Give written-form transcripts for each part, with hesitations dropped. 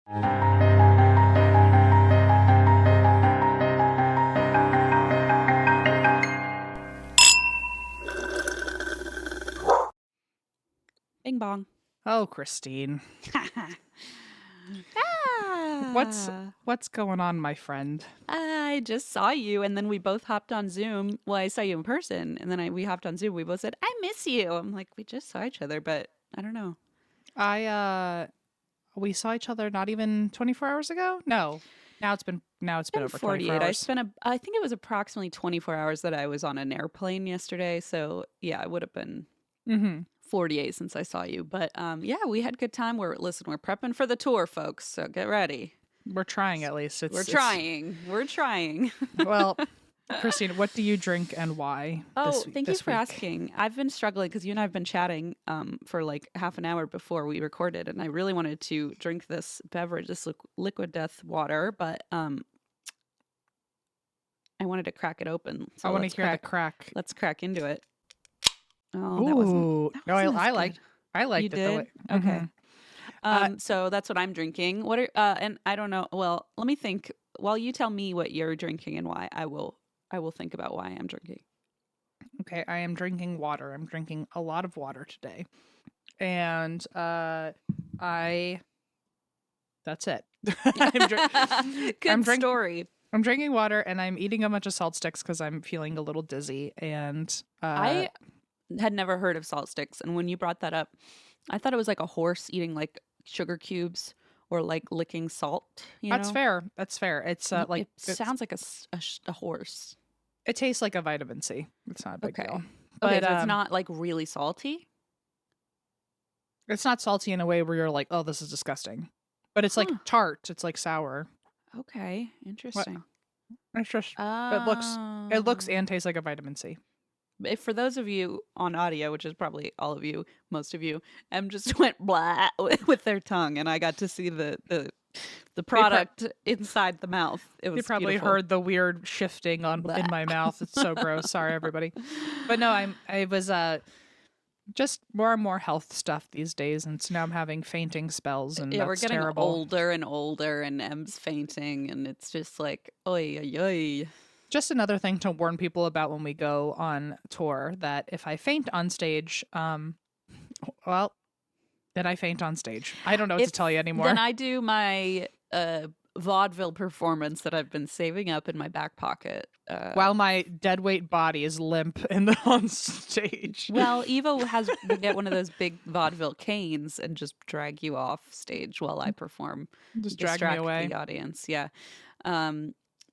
Bing bong. Oh, Christine. What's going on, my friend? I just saw you, and then we both hopped on Zoom. Well, I saw you in person, and then we hopped on Zoom. We both said, "I miss you." I'm like, we just saw each other, but I don't know. We saw each other not even 24 hours ago? No. Now it's been over 48. 24 hours. I think it was approximately 24 hours that I was on an airplane yesterday. So yeah, it would have been 48 since I saw you. But yeah, we had a good time. We're prepping for the tour, folks. So get ready. We're trying at least. We're trying. Well, Christine, what do you drink and why? Thank you for asking. I've been struggling because you and I have been chatting for like half an hour before we recorded, and I really wanted to drink this beverage, this liquid death water, but I wanted to crack it open. So I want to hear the crack. Let's crack into it. Oh, Ooh. that wasn't I liked you it. did? Okay. So that's what I'm drinking. What are and I don't know. Well, let me think. While you tell me what you're drinking and why, I will think about why I'm drinking. Okay, I am drinking water. I'm drinking a lot of water today. And that's it. Good story. I'm drinking water and I'm eating a bunch of salt sticks because I'm feeling a little dizzy. And I had never heard of salt sticks, and when you brought that up, I thought it was like a horse eating like sugar cubes or like licking salt. That's fair. It's it sounds like a horse. It tastes like a vitamin C. It's not a big deal. But so it's not like really salty. It's not salty in a way where you're like, oh, this is disgusting. But it's like tart. It's like sour. Okay, interesting. It's just it looks and tastes like a vitamin C. If for those of you on audio, which is probably all of you, most of you, M just went blah with their tongue, and I got to see the product inside the mouth. It was You probably beautiful. heard the weird shifting in my mouth. It's so gross. Sorry, everybody. But no, I was just more and more health stuff these days, and so now I'm having fainting spells, and we're getting terrible. older and older, and M's fainting, and it's just like oy oy oy. Just another thing to warn people about when we go on tour, that if I faint on stage, well, then I faint on stage. I don't know what to tell you anymore. Then I do my vaudeville performance that I've been saving up in my back pocket. While my deadweight body is limp on stage. Well, Eva will get one of those big vaudeville canes and just drag you off stage while I perform. Just drag me away. The audience. Yeah.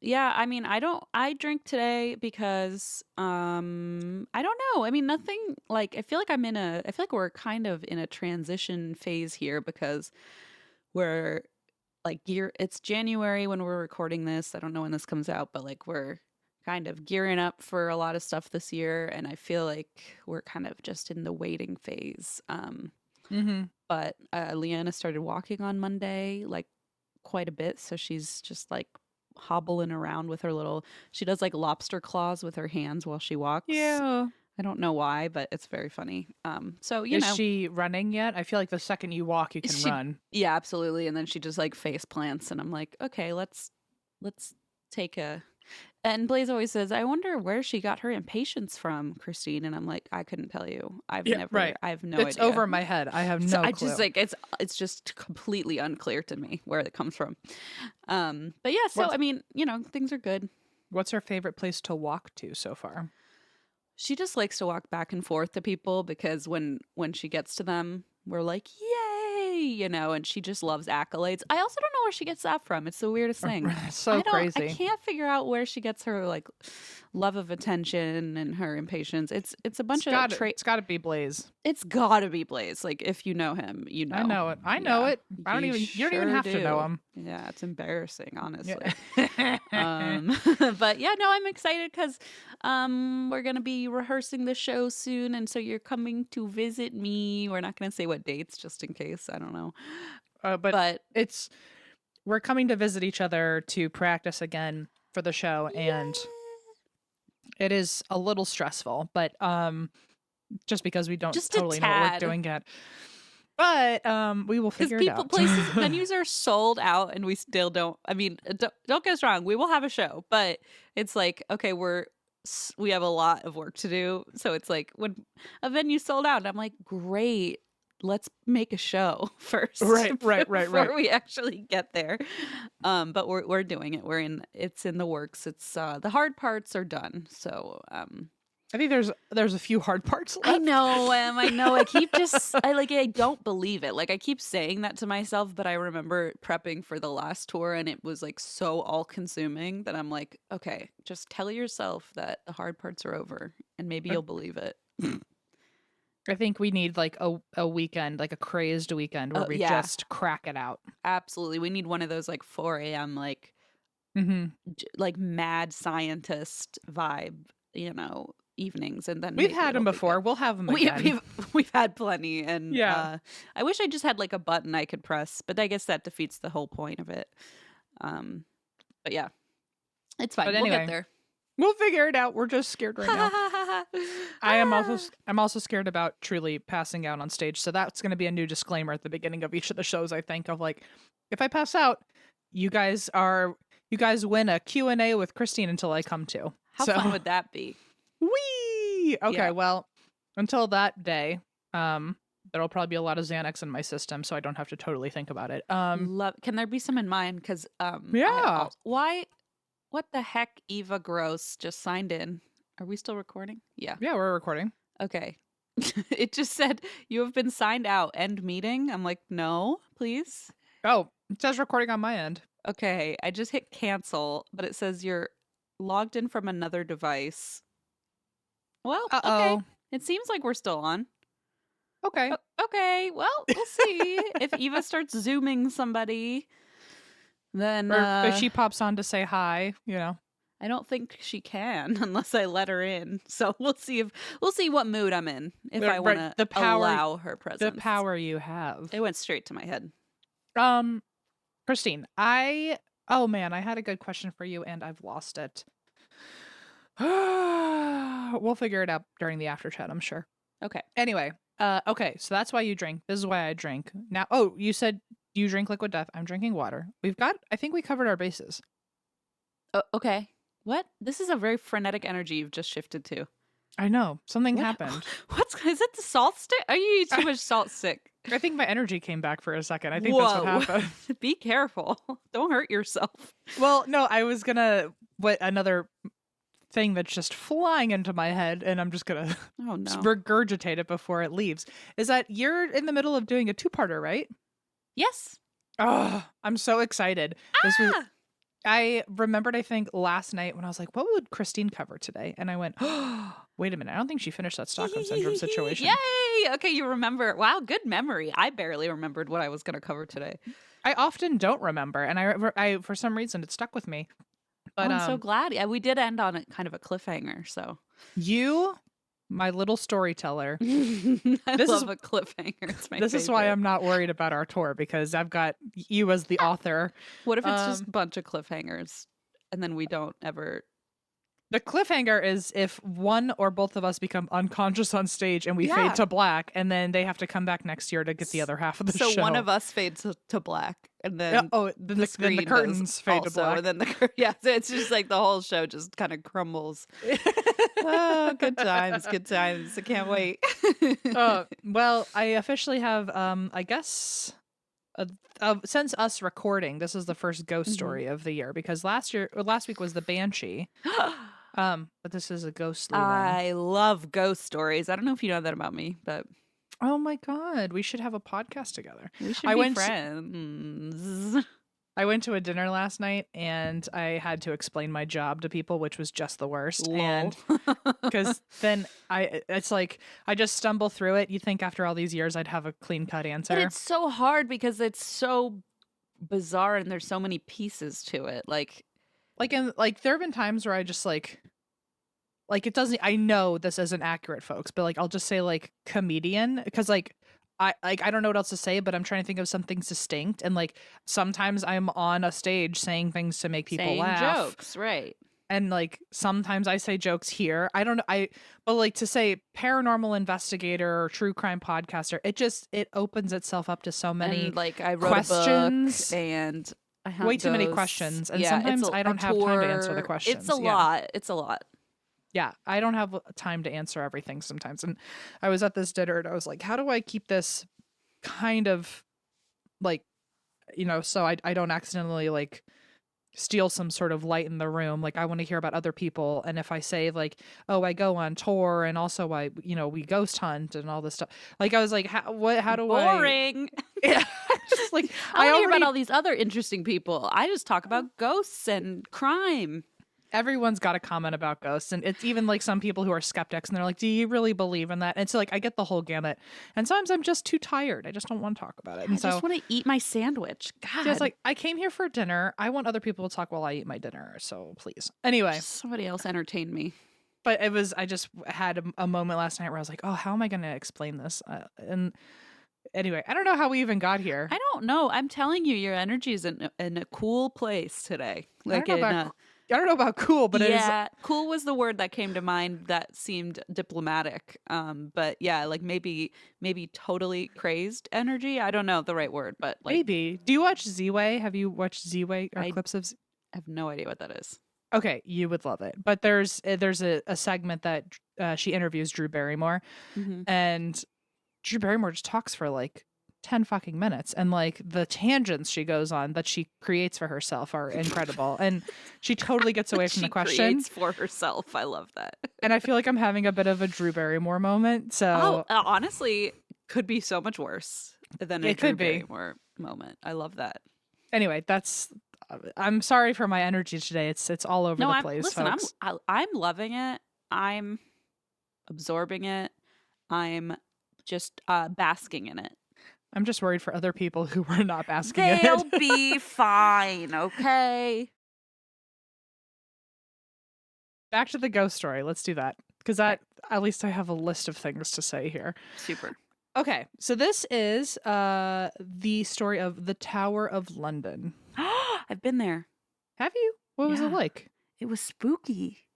Yeah, I mean, I drink today because, I don't know. I mean, nothing like, I feel like we're kind of in a transition phase here because we're like it's January when we're recording this. I don't know when this comes out, but like we're kind of gearing up for a lot of stuff this year. And I feel like we're kind of just in the waiting phase. But Leanna started walking on Monday, like quite a bit. So she's just like hobbling around with she does like lobster claws with her hands while she walks. Yeah. I don't know why, but it's very funny. So Is she running yet? I feel like the second you walk, you can run. Yeah, absolutely. And then she just like face plants, and I'm like, okay, let's take a. And Blaze always says, I wonder where she got her impatience from, Christine. And I'm like, I couldn't tell you. I have no idea. It's over my head. I have no clue. Just like, it's just completely unclear to me where it comes from. But yeah, so I mean, things are good. What's her favorite place to walk to so far? She just likes to walk back and forth to people because when she gets to them, we're like, yay, and she just loves accolades. I also don't know where she gets that from. It's the weirdest thing. So crazy. I can't figure out where she gets her like love of attention and her impatience. It's a bunch of traits. It's got to be Blaze. It's got to be Blaze. Like if you know him, you know. I know it. I know it. You don't even have to know him. Yeah, it's embarrassing, honestly. But yeah, no, I'm excited because we're gonna be rehearsing the show soon, and so you're coming to visit me. We're not gonna say what dates, just in case. I don't know. But we're coming to visit each other to practice again for the show, and it is a little stressful, but just because we don't totally know what we're doing yet. But we will Because figure it people, out. places, venues are sold out, and we still don't. I mean, don't get us wrong. We will have a show, but it's like, okay, we have a lot of work to do. So it's like when a venue sold out, and I'm like, great, let's make a show first, Right. before we actually get there. But we're doing it. It's in the works. It's the hard parts are done. So I think there's a few hard parts left. I know, I know. I don't believe it. Like, I keep saying that to myself, but I remember prepping for the last tour, and it was like so all consuming that I'm like, okay, just tell yourself that the hard parts are over, and maybe you'll believe it. I think we need like a weekend, like a crazed weekend where we just crack it out. Absolutely. We need one of those like 4 a.m. like like mad scientist vibe, evenings, and then we've had them before. We'll have them again. We've had plenty, and I wish I just had like a button I could press, but I guess that defeats the whole point of it. But yeah, it's fine. But anyway, we'll get there. We'll figure it out. We're just scared right now. I'm also scared about truly passing out on stage. So that's going to be a new disclaimer at the beginning of each of the shows. I think of like, if I pass out, you guys win a Q&A with Christine until I come to. How fun would that be? Whee! Okay, well, until that day, there'll probably be a lot of Xanax in my system, so I don't have to totally think about it. Can there be some in mine? Because what the heck? Eva Gross just signed in. Are we still recording? Yeah, we're recording. Okay. It just said you have been signed out. End meeting. I'm like, no, please. Oh, it says recording on my end. Okay, I just hit cancel, but it says you're logged in from another device. Well, okay. It seems like we're still on. Okay. Okay, well, we'll see. If Eva starts Zooming somebody, then... Or if she pops on to say hi, I don't think she can unless I let her in. So we'll see what mood I'm in, if I want to allow her presence. The power you have. It went straight to my head. Christine, oh man, I had a good question for you and I've lost it. We'll figure it out during the after chat, I'm sure. Okay. Anyway, okay, so that's why you drink. This is why I drink. Now, you said you drink liquid death. I'm drinking water. I think we covered our bases. Okay. What? This is a very frenetic energy you've just shifted to. I know. Something happened. Is it the salt stick? Are you eating too much salt stick? I think my energy came back for a second. I think that's what happened. Be careful. Don't hurt yourself. Well, no, I was gonna another thing that's just flying into my head, and I'm just gonna regurgitate it before it leaves. Is that you're in the middle of doing a 2-parter, right? Yes. Oh, I'm so excited. I remembered, I think, last night when I was like, what would Christine cover today? And I went, oh, wait a minute. I don't think she finished that Stockholm Syndrome situation. Yay! Okay, you remember. Wow, good memory. I barely remembered what I was going to cover today. I often don't remember. And I for some reason, it stuck with me. But I'm so glad. Yeah, we did end on a kind of a cliffhanger, so. You, my little storyteller. I love a cliffhanger. It's my favorite. Is why I'm not worried about our tour, because I've got you as the author. What if it's just a bunch of cliffhangers and then we don't ever... The cliffhanger is if one or both of us become unconscious on stage and we fade to black, and then they have to come back next year to get the other half of the show. So one of us fades to black, and then then the curtains fade to black. And then so it's just like the whole show just kind of crumbles. Oh, good times. I can't wait. Well, I officially have, I guess, since us recording, this is the first ghost story of the year, because last week was the Banshee. But this is a ghostly one. I love ghost stories. I don't know if you know that about me, but oh my god, we should have a podcast together. We should be friends. I went to a dinner last night and I had to explain my job to people, which was just the worst. Lol. And because then it's like I just stumble through it. You think after all these years I'd have a clean cut answer. But it's so hard because it's so bizarre and there's so many pieces to it. Like there have been times where I just like it doesn't. I know this isn't accurate, folks, but like I'll just say like comedian, because I don't know what else to say, but I'm trying to think of something distinct. And like sometimes I'm on a stage saying things to make people laugh. Jokes, right? And like sometimes I say jokes here. I don't know. But like to say paranormal investigator or true crime podcaster, it opens itself up to so many And like I wrote a book questions. and I Way hunt too many ghosts. questions. And Yeah, it's sometimes I a don't have time to answer the tour. It's a questions. Yeah. lot. It's a lot. Yeah. I don't have time to answer everything sometimes. And I was at this dinner and I was like, how do I keep this kind of like, so I don't accidentally like steal some sort of light in the room. Like I want to hear about other people. And if I say like, oh, I go on tour and also we ghost hunt and all this stuff. Like I was like, how do Boring. Yeah, just like I want to hear about all these other interesting people. I just talk about ghosts and crime. Everyone's got a comment about ghosts, and it's even like some people who are skeptics and they're like, do you really believe in that? And so like I get the whole gamut, and sometimes I'm just too tired. I just don't want to talk about it. And I just want to eat my sandwich. God. Just like I came here for dinner. I want other people to talk while I eat my dinner. So please. Anyway. Just somebody else entertain me. But I just had a moment last night where I was like, oh, how am I going to explain this? And anyway, I don't know how we even got here. I don't know. I'm telling you, your energy is in a cool place today. Like I don't know about cool, but yeah, cool was the word that came to mind that seemed diplomatic. But yeah, like maybe totally crazed energy. I don't know the right word, but like maybe. Do you watch Z-Way? Have you watched Z-Way or clips of? I have no idea what that is. Okay, you would love it. But there's a segment that she interviews Drew Barrymore, and Drew Barrymore just talks for like 10 fucking minutes, and like the tangents she goes on that she creates for herself are incredible, and she totally gets away from the question. Creates for herself. I love that. And I feel like I'm having a bit of a Drew Barrymore moment. So honestly, could be so much worse than a Drew Barrymore moment. I love that. Anyway, I'm sorry for my energy today. It's all over the place. Listen, folks. I'm loving it. I'm absorbing it. I'm just basking in it. I'm just worried for other people who were not basking in it. They'll be fine, okay? Back to the ghost story. Let's do that. Because at least I have a list of things to say here. Super. Okay, so this is the story of the Tower of London. I've been there. Have you? What was it like? It was spooky.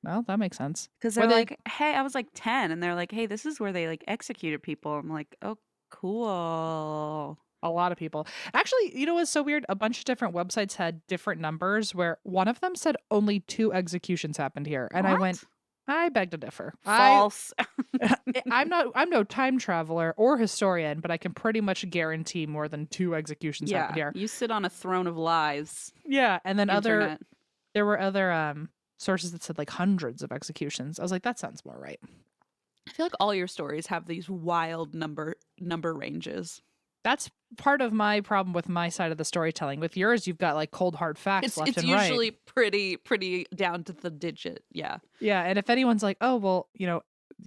Well, that makes sense. Because they're like, hey, I was like 10, and they're like, hey, this is where they like executed people. I'm like, oh, cool. A lot of people. Actually, you know what's so weird? A bunch of different websites had different numbers where one of them said only 2 executions happened here. And I went, I beg to differ. False. I'm no time traveler or historian, but I can pretty much guarantee more than 2 executions happened here. You sit on a throne of lies. Yeah. And then there were other sources that said like hundreds of executions. I was like, that sounds more right. I feel like all your stories have these wild number ranges. That's part of my problem with my side of the storytelling. With yours, you've got like cold hard facts left and right. It's usually pretty down to the digit. Yeah. Yeah. And if anyone's like, oh, well,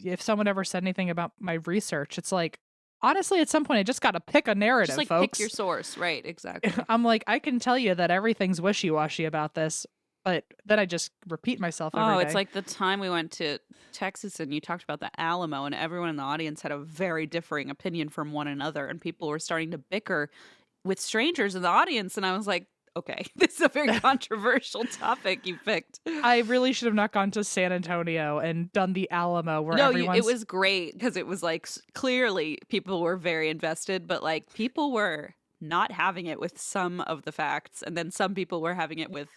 if someone ever said anything about my research, it's like, honestly, at some point, I just got to pick a narrative, just like folks. Pick your source. Right. Exactly. I'm like, I can tell you that everything's wishy-washy about this, but then I just repeat myself every day. It's like the time we went to Texas and you talked about the Alamo and everyone in the audience had a very differing opinion from one another and people were starting to bicker with strangers in the audience. And I was like, okay, this is a very controversial topic you picked. I really should have not gone to San Antonio and done the Alamo where it was great because it was like clearly people were very invested, but like people were not having it with some of the facts. And then some people were having it with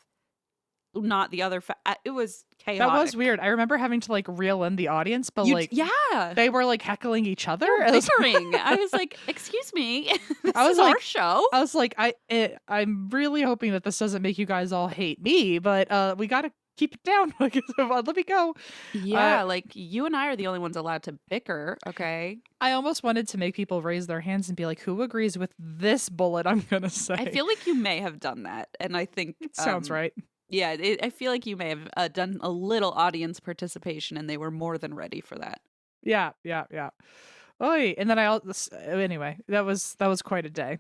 not the other it was chaotic. That was weird. I remember having to like reel in the audience, but they were like heckling each other. Bickering. I was like, excuse me, this is our show. I was like, I'm really hoping that this doesn't make you guys all hate me, but we gotta keep it down. Let me go. Yeah, like you and I are the only ones allowed to bicker. Okay. I almost wanted to make people raise their hands and be like, who agrees with this bullet I'm gonna say? I feel like you may have done that, and I think sounds right. Yeah, I feel like you may have done a little audience participation, and they were more than ready for that. Yeah. Oy. And then anyway, that was quite a day.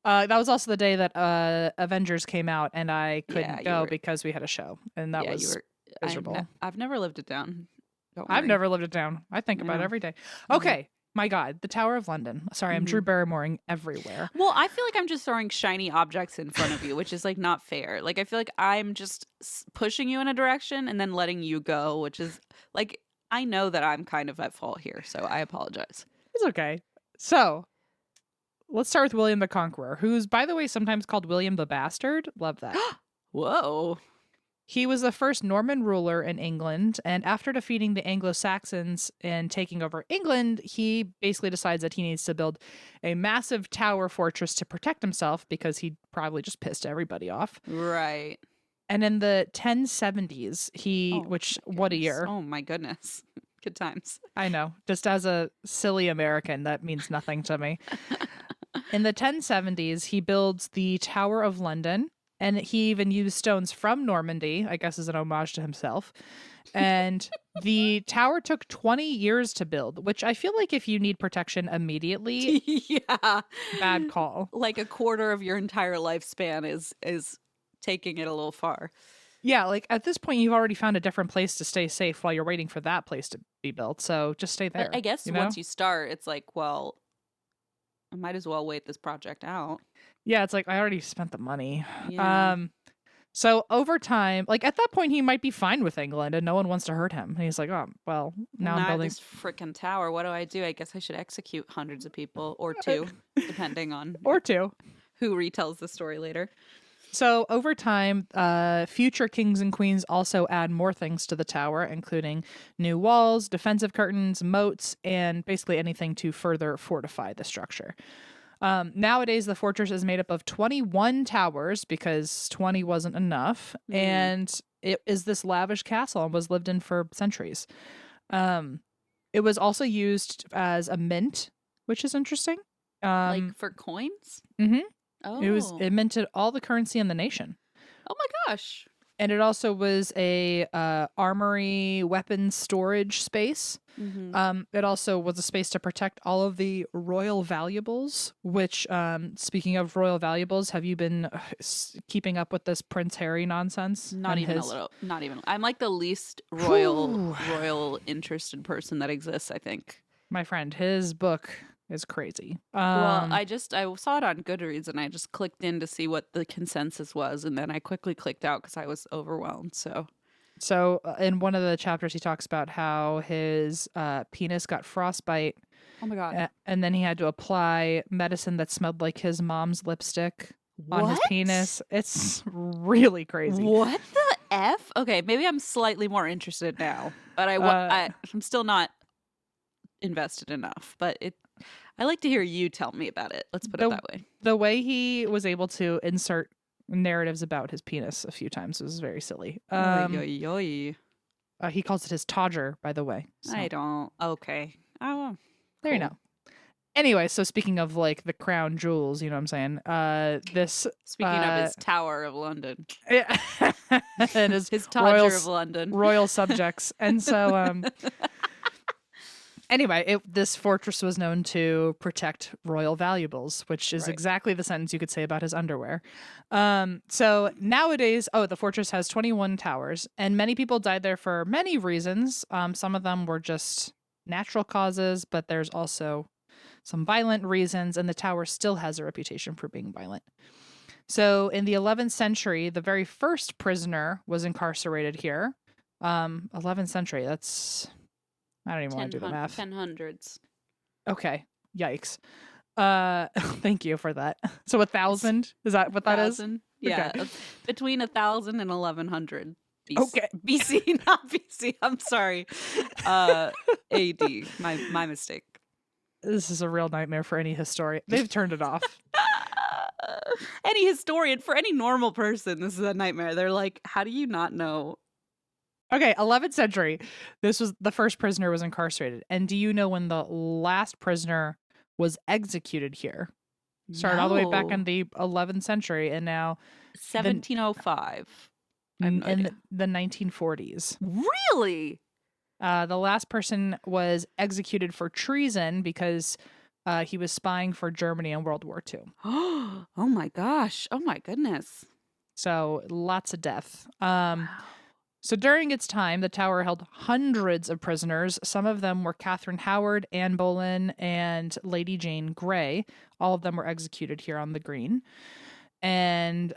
That was also the day that Avengers came out, and I couldn't go because we had a show, and that was miserable. I've never lived it down. I've never lived it down. I think about it every day. Okay, My God, the Tower of London. Sorry, I'm Drew Mhm. Barrymoring everywhere. Well, I feel like I'm just throwing shiny objects in front of you, which is like not fair. Like I feel like I'm just pushing you in a direction and then letting you go, which is like I know that I'm kind of at fault here, so I apologize. It's okay. So let's start with William the Conqueror, who's, by the way, sometimes called William the Bastard. Love that. Whoa. He was the first Norman ruler in England, and after defeating the Anglo-Saxons and taking over England, he basically decides that he needs to build a massive tower fortress to protect himself because he probably just pissed everybody off. Right. And in the 1070s, Oh which, my what a goodness. year. Oh my goodness. Good times. I know. Just as a silly American, that means nothing to me. In the 1070s, he builds the Tower of London, and he even used stones from Normandy, I guess as an homage to himself. And the tower took 20 years to build, which I feel like if you need protection immediately, Yeah. bad call. Like a quarter of your entire lifespan is taking it a little far. Yeah, like at this point, you've already found a different place to stay safe while you're waiting for that place to be built. So just stay there. But I guess you know? once you start, it's like, well, I might as well wait this project out. Yeah, it's like I already spent the money. Yeah. So over time, like at that point, he might be fine with England, and no one wants to hurt him. And he's like, oh well, now I'm building this freaking tower. What do? I guess I should execute hundreds of people or two, depending on or two. who retells the story later. So over time, future kings and queens also add more things to the tower, including new walls, defensive curtains, moats, and basically anything to further fortify the structure. Nowadays, the fortress is made up of 21 towers because 20 wasn't enough, and it is this lavish castle and was lived in for centuries. It was also used as a mint, which is interesting. Like for coins? Mhm. Oh. It minted all the currency in the nation. Oh my gosh. And it also was a armory weapons storage space. Mm-hmm. It also was a space to protect all of the royal valuables, which, speaking of royal valuables, have you been keeping up with this Prince Harry nonsense? Not even a little. Not even. I'm like the least royal interested person that exists, I think. My friend, his book is crazy. Well, I saw it on Goodreads and I just clicked in to see what the consensus was, and then I quickly clicked out because I was overwhelmed. So in one of the chapters, he talks about how his penis got frostbite. Oh my God. And then he had to apply medicine that smelled like his mom's lipstick on his penis. It's really crazy. What the F? Okay, maybe I'm slightly more interested now, but I'm still not invested enough. But I like to hear you tell me about it. Let's put it that way. The way he was able to insert narratives about his penis a few times was very silly. He calls it his todger, by the way. So. I don't. Okay. Oh, there you know. Anyway, so speaking of like the crown jewels, you know what I'm saying? Speaking of his Tower of London. Yeah. And his Todger of London. Royal subjects. And so anyway, this fortress was known to protect royal valuables, which is exactly the sentence you could say about his underwear. So nowadays, the fortress has 21 towers, and many people died there for many reasons. Some of them were just natural causes, but there's also some violent reasons, and the tower still has a reputation for being violent. So in the 11th century, the very first prisoner was incarcerated here. 11th century, that's... I don't even want to do the math. 1000s. Okay. Yikes. Thank you for that. So 1,000? Is that what that is? Yeah. Okay. Between 1,000 and 1,100. BC. Okay. BC, not BC. I'm sorry. AD. My mistake. This is a real nightmare for any historian. They've turned it off. Any historian, for any normal person, this is a nightmare. They're like, how do you not know? Okay, 11th century. This was the first prisoner was incarcerated. And do you know when the last prisoner was executed here? Started all the way back in the 11th century, and now 1705. In the 1940s. Really? The last person was executed for treason because he was spying for Germany in World War II. Oh my gosh. Oh my goodness. So lots of death. Wow. So during its time, the tower held hundreds of prisoners. Some of them were Catherine Howard, Anne Boleyn, and Lady Jane Grey. All of them were executed here on the Green. And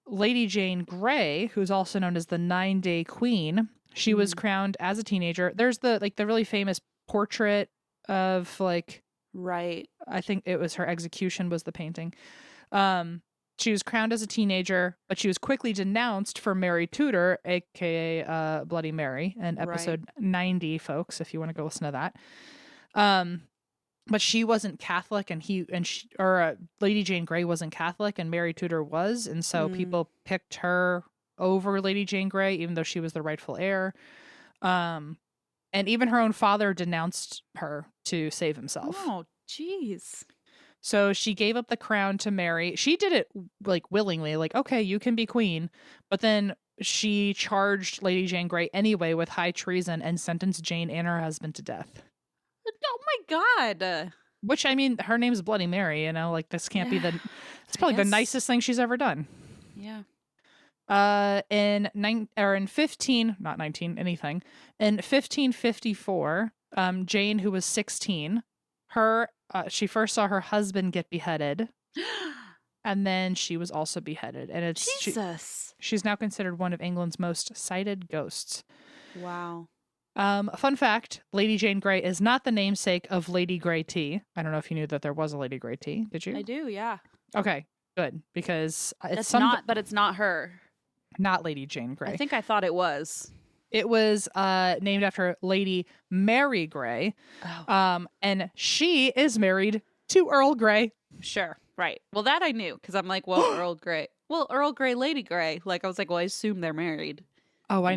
Lady Jane Grey, who's also known as the 9-Day Queen, she was crowned as a teenager. There's the really famous portrait of Right. I think it was her execution was the painting. She was crowned as a teenager, but she was quickly denounced for Mary Tudor, aka Bloody Mary, in episode 90, folks, if you want to go listen to that. But she wasn't Catholic, and Lady Jane Grey wasn't Catholic, and Mary Tudor was, and so people picked her over Lady Jane Grey, even though she was the rightful heir. And even her own father denounced her to save himself. Oh, jeez. So she gave up the crown to Mary. She did it willingly, okay, you can be queen. But then she charged Lady Jane Grey anyway with high treason and sentenced Jane and her husband to death. Oh my God. Which, I mean, her name's Bloody Mary, this can't be it's probably the nicest thing she's ever done. Yeah. In 1554, Jane, who was 16, she first saw her husband get beheaded, and then she was also beheaded. And Jesus. She's now considered one of England's most cited ghosts. Wow. Fun fact: Lady Jane Grey is not the namesake of Lady Grey tea. I don't know if you knew that there was a Lady Grey tea. Did you? I do. Yeah. Okay, good, because But it's not her. Not Lady Jane Grey. I think I thought it was. It was named after Lady Mary Grey. Oh. And she is married to Earl Grey. Sure. Right. Well, that I knew, because I'm like, well, Earl Grey. Well, Earl Grey, Lady Grey. I was like, well, I assume they're married. Oh, I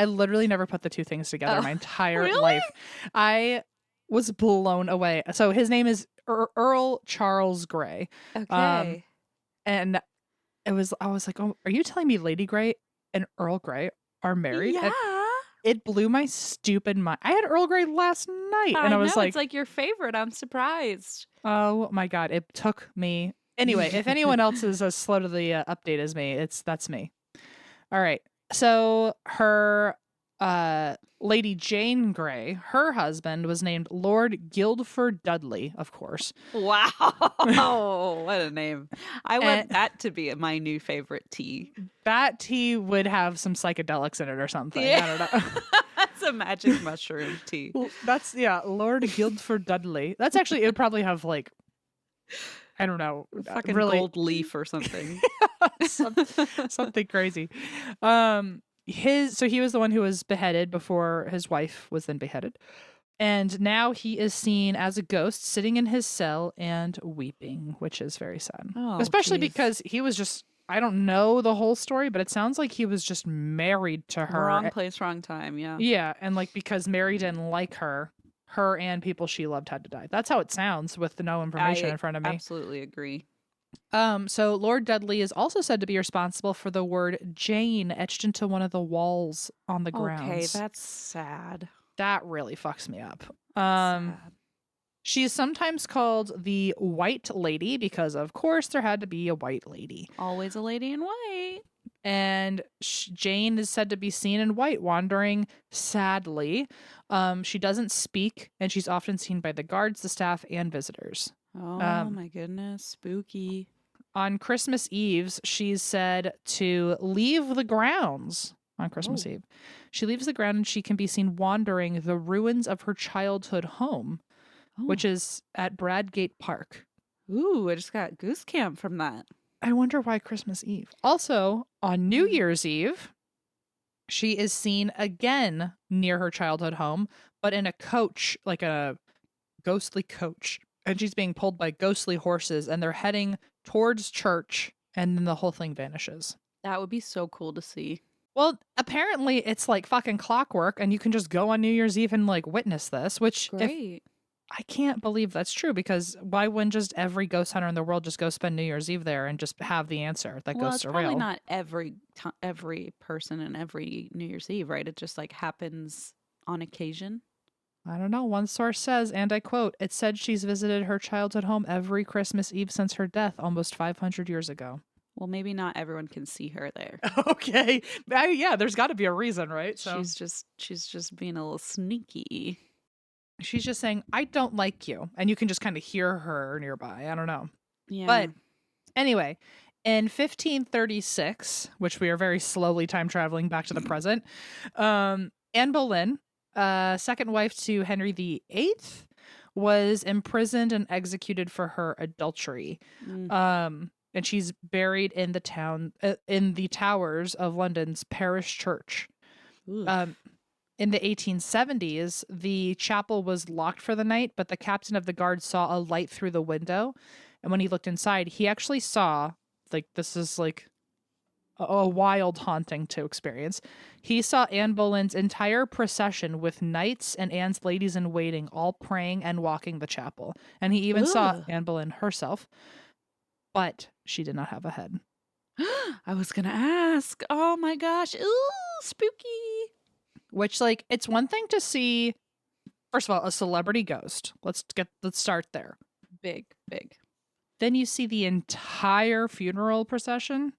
literally never put the two things together my entire really? life. I was blown away. So his name is Earl Charles Grey. Okay. And I was like, oh, are you telling me Lady Grey and Earl Grey are married? Yeah. It blew my stupid mind. I had Earl Grey last night, and I was know, it's like your favorite. I'm surprised. Oh my God. It took me. Anyway, if anyone else is as slow to the update as me, that's me. All right. So her Lady Jane Grey, her husband was named Lord Guildford Dudley, of course. Wow. What a name. I want that to be my new favorite tea. That tea would have some psychedelics in it or something. Yeah. I don't know. That's a magic mushroom tea. That's, Lord Guildford Dudley. That's actually, it would probably have I don't know. Fucking really gold leaf or something. something crazy. So he was the one who was beheaded before his wife was then beheaded. And now he is seen as a ghost sitting in his cell and weeping, which is very sad. Oh, especially geez. because he was just, I don't know the whole story, but it sounds like he was just married to her. Wrong place, wrong time. Yeah. Yeah. And because Mary didn't like her and people she loved had to die. That's how it sounds with no information in front of me. Absolutely agree. So Lord Dudley is also said to be responsible for the word Jane etched into one of the walls on the grounds. Okay, that's sad. That really fucks me up. Sad. She is sometimes called the White Lady because, of course, there had to be a white lady. Always a lady in white. And Jane is said to be seen in white, wandering sadly. She doesn't speak, and she's often seen by the guards, the staff, and visitors. Oh my goodness, spooky. On Christmas Eves, she's said to leave the grounds on Christmas Eve. She leaves the ground and she can be seen wandering the ruins of her childhood home, which is at Bradgate Park. Ooh, I just got goose camp from that. I wonder why Christmas Eve. Also, on New Year's Eve, she is seen again near her childhood home, but in a coach, like a ghostly coach. And she's being pulled by ghostly horses, and they're heading towards church, and then the whole thing vanishes. That would be so cool to see. Well, apparently it's like fucking clockwork, and you can just go on New Year's Eve and witness this, which Great. I can't believe that's true, because why wouldn't just every ghost hunter in the world just go spend New Year's Eve there and just have the answer that ghosts are real? Probably not every person and every New Year's Eve, right? It just happens on occasion. I don't know. One source says, and I quote, "It said she's visited her childhood home every Christmas Eve since her death almost 500 years ago." Well, maybe not everyone can see her there. Okay. Yeah, there's got to be a reason, right? So She's just being a little sneaky. she's just saying, I don't like you. And you can just kind of hear her nearby. I don't know. Yeah. But anyway, in 1536, which we are very slowly time traveling back to the present, Anne Boleyn, second wife to Henry VIII, was imprisoned and executed for her adultery. Mm. And she's buried in the in the towers of London's parish church. Oof. In the 1870s, the chapel was locked for the night, but the captain of the guard saw a light through the window. And when he looked inside, he actually saw, like, this is like a wild haunting to experience. He saw Anne Boleyn's entire procession with knights and Anne's ladies in waiting, all praying and walking the chapel. And he even saw Ugh. Anne Boleyn herself, but she did not have a head. I was gonna ask. Oh my gosh. Ooh, spooky. Which, like, it's one thing to see, first of all, a celebrity ghost. Let's start there. Big, big. Then you see the entire funeral procession,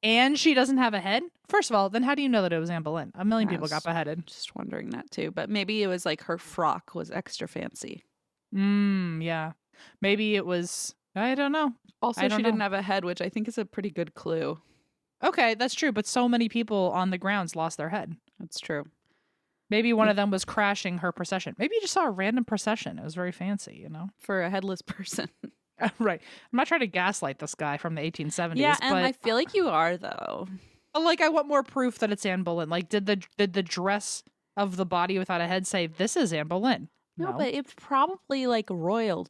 and she doesn't have a head. First of all, then how do you know that it was Anne Boleyn? A million people got beheaded. Just wondering that too. But maybe it was like her frock was extra fancy. Yeah. Maybe it was, I don't know. Also, I she don't didn't know. have a head, which I think is a pretty good clue. Okay, that's true. But so many people on the grounds lost their head. That's true. Maybe one of them was crashing her procession. Maybe you just saw a random procession. It was very fancy, you know? For a headless person. Right. I'm not trying to gaslight this guy from the 1870s. Yeah, and but I feel like you are, though. like, I want more proof that it's Anne Boleyn. Like, did the dress of the body without a head say, this is Anne Boleyn? No, but it's probably like a royal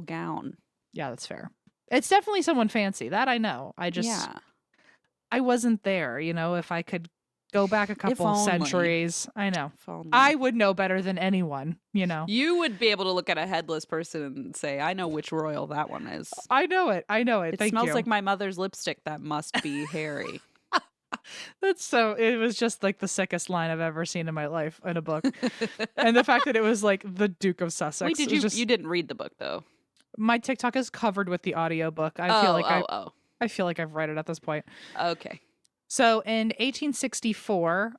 gown. Yeah, that's fair. It's definitely someone fancy. That I know. I wasn't there, you know, if I could go back a couple only. centuries. I know. If only. I would know better than anyone, you know. You would be able to look at a headless person and say, I know which royal that one is. I know it. It Thank smells you. like my mother's lipstick. That must be Harry. It was just like the sickest line I've ever seen in my life in a book. And the fact that it was like the Duke of Sussex. Wait, you didn't read the book though? My TikTok is covered with the audiobook. I feel like I've read it at this point. Okay. So in 1864,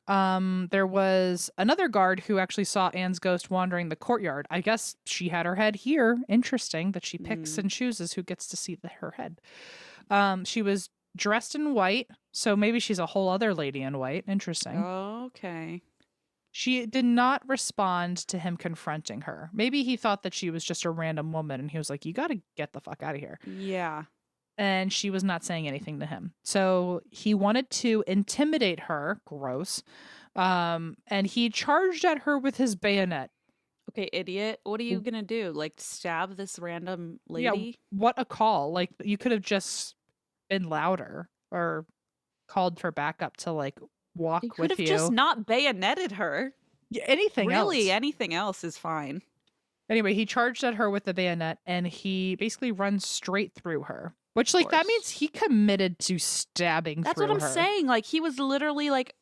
there was another guard who actually saw Anne's ghost wandering the courtyard. I guess she had her head here. Interesting that she picks and chooses who gets to see her head. She was dressed in white, so maybe she's a whole other lady in white. Interesting. Okay. She did not respond to him confronting her. Maybe he thought that she was just a random woman, and he was like, you got to get the fuck out of here. Yeah. And she was not saying anything to him. So he wanted to intimidate her. Gross. And he charged at her with his bayonet. Okay, idiot. What are you going to do? Like stab this random lady? Yeah, what a call. Like, you could have just been louder or called for backup to, like, walk with you. You could have just not bayoneted her. Yeah, anything else. Really, anything else is fine. Anyway, he charged at her with the bayonet, and he basically runs straight through her. Which, like, that means he committed to stabbing That's through what I'm her. saying. Like, he was literally like,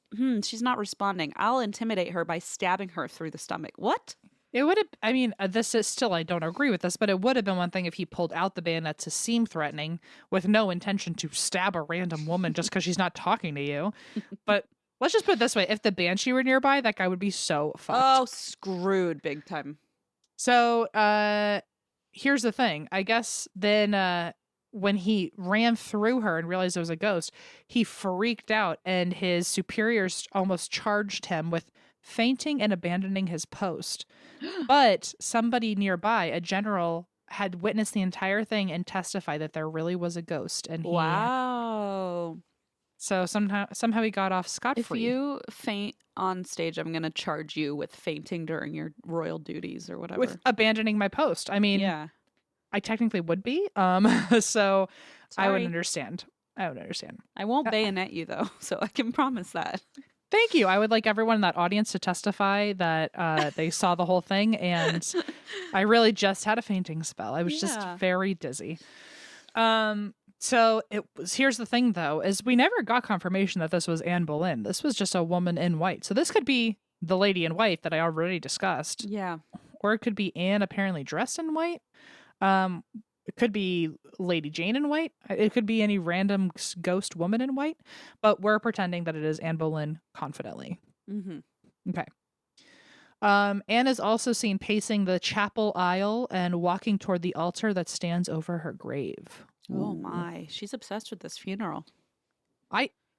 she's not responding. I'll intimidate her by stabbing her through the stomach. What? It would have, I mean, this is still, I don't agree with this, but it would have been one thing if he pulled out the bayonet to seem threatening with no intention to stab a random woman just because she's not talking to you. But let's just put it this way. If the Banshee were nearby, that guy would be so fucked. Oh, screwed big time. So, here's the thing. I guess then, when he ran through her and realized it was a ghost, he freaked out and his superiors almost charged him with fainting and abandoning his post. But somebody nearby, a general, had witnessed the entire thing and testified that there really was a ghost. And wow. So somehow he got off scot-free. If you faint on stage, I'm going to charge you with fainting during your royal duties or whatever. With abandoning my post. I mean, yeah. I technically would be. So I would understand. I won't bayonet you though, so I can promise that. Thank you. I would like everyone in that audience to testify that they saw the whole thing, and I really just had a fainting spell. I was just very dizzy. So here's the thing though, is we never got confirmation that this was Anne Boleyn. This was just a woman in white. So this could be the lady in white that I already discussed. Yeah. Or it could be Anne apparently dressed in white. it could be Lady Jane in white. It could be any random ghost woman in white, but we're pretending that it is Anne Boleyn confidently. Mm-hmm. Okay. Anne is also seen pacing the chapel aisle and walking toward the altar that stands over her grave. Oh Ooh. my, she's obsessed with this funeral.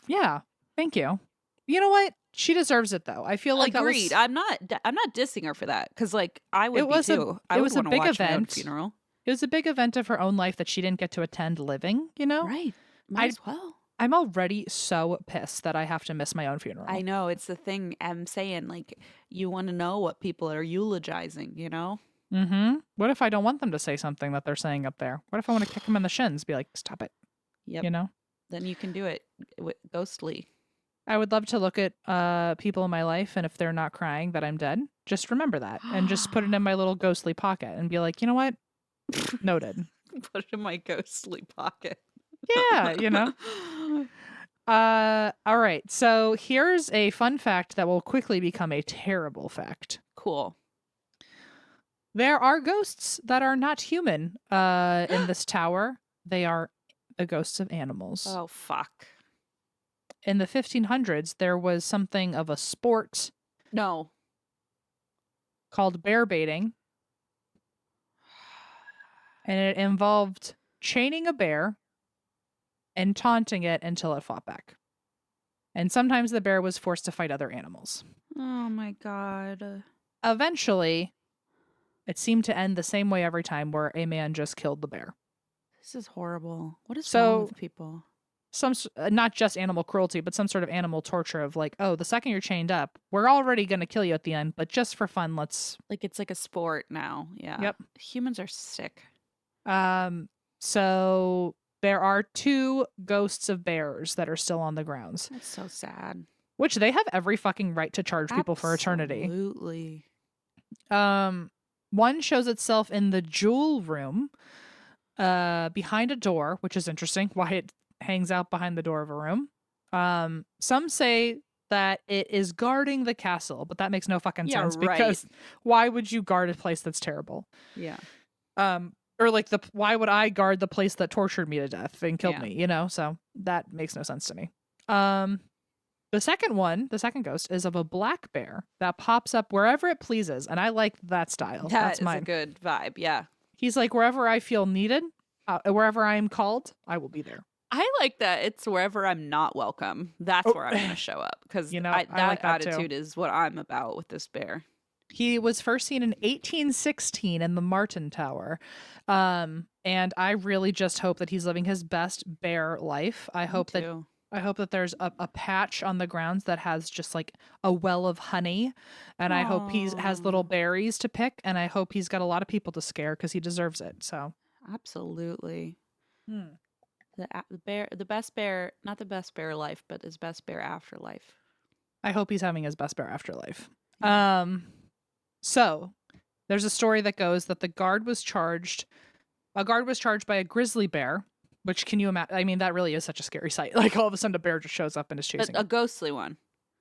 Yeah, thank you. You know what? She deserves it though. I feel like Agreed. that I'm not dissing her for that because like I it would be was a too. I it would was a want to big watch my own event. funeral. It was a big event of her own life that she didn't get to attend living, you know? Right. Might as well. I'm already so pissed that I have to miss my own funeral. I know it's the thing I'm saying. Like you want to know what people are eulogizing. You know. What if I don't want them to say something that they're saying up there? What if I want to kick them in the shins? Be like, stop it. Yep. You know? Then you can do it ghostly. I would love to look at people in my life, and if they're not crying that I'm dead, just remember that and just put it in my little ghostly pocket and be like, you know what? Noted. Put it in my ghostly pocket. Yeah, you know. All right. So here's a fun fact that will quickly become a terrible fact. Cool. There are ghosts that are not human in this tower. They are the ghosts of animals. Oh fuck. In the 1500s, there was something of a sport No. called bear baiting. And it involved chaining a bear and taunting it until it fought back. And sometimes the bear was forced to fight other animals. Oh my god. Eventually, it seemed to end the same way every time, where a man just killed the bear. This is horrible. What is So- wrong with people? Not just animal cruelty, but some sort of animal torture of like, oh, the second you're chained up, we're already going to kill you at the end, but just for fun, let's. Like it's like a sport now. Yeah. Yep. Humans are sick. So there are 2 ghosts of bears that are still on the grounds, That's so sad. which they have every fucking right to charge people for eternity. Absolutely. One shows itself in the jewel room, behind a door, which is interesting. Why it hangs out behind the door of a room. Some say that it is guarding the castle, but that makes no fucking Yeah, sense right. because why would you guard a place that's terrible? Yeah. Or like why would I guard the place that tortured me to death and killed Yeah. me? You know, so that makes no sense to me. The second ghost is of a black bear that pops up wherever it pleases, and I like that style. That's That is mine. a good vibe. Yeah. He's like, wherever I feel needed, wherever I am called, I will be there. I like that. It's wherever I'm not welcome. That's where I'm going to show up because You know, that I like that too. attitude is what I'm about with this bear. He was first seen in 1816 in the Martin Tower. And I really just hope that he's living his best bear life. I hope that there's a patch on the grounds that has just like a well of honey, and I hope he has little berries to pick, and I hope he's got a lot of people to scare because he deserves it. So Absolutely. The best bear, not the best bear life, but his best bear afterlife. I hope he's having his best bear afterlife. So there's a story that goes that a guard was charged by a grizzly bear, which can you imagine? I mean, that really is such a scary sight. Like all of a sudden a bear just shows up and is chasing A him. ghostly one.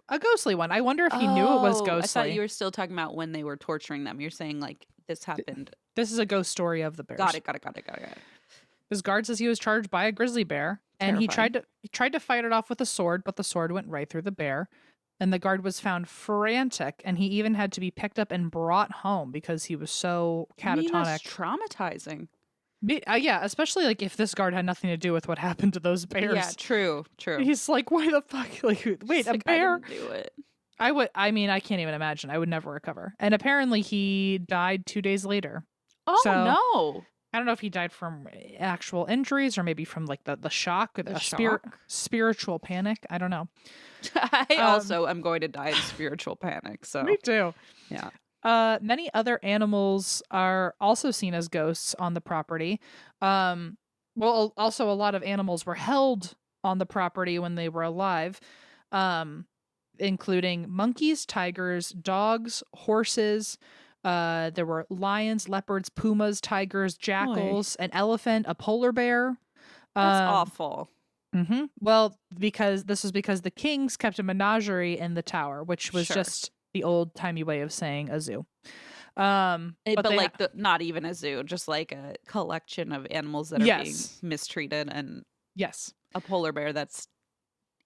A ghostly one. I wonder if he knew it was ghostly. I thought you were still talking about when they were torturing them. You're saying like this happened. This is a ghost story of the bears. Got it. His guard says he was charged by a grizzly bear, and he tried to fight it off with a sword, but the sword went right through the bear. And the guard was found frantic, and he even had to be picked up and brought home because he was so catatonic. I mean, that's traumatizing. Yeah, especially like if this guard had nothing to do with what happened to those bears. Yeah, true. He's like, why the fuck? Like, wait, It's a like, bear? I didn't do it. I mean, I can't even imagine. I would never recover. And apparently he died 2 days later. Oh So- no. I don't know if he died from actual injuries or maybe from like the shock or the shock? spiritual panic. I don't know. I also am going to die in spiritual panic. So Me too. yeah. Many other animals are also seen as ghosts on the property. Well, also a lot of animals were held on the property when they were alive, including monkeys, tigers, dogs, horses. There were lions, leopards, pumas, tigers, jackals, an elephant, a polar bear. That's awful. Well, because the kings kept a menagerie in the tower, which was Sure. just the old timey way of saying a zoo. But But they like not even a zoo, just like a collection of animals that are being yes. mistreated, and Yes. a polar bear that's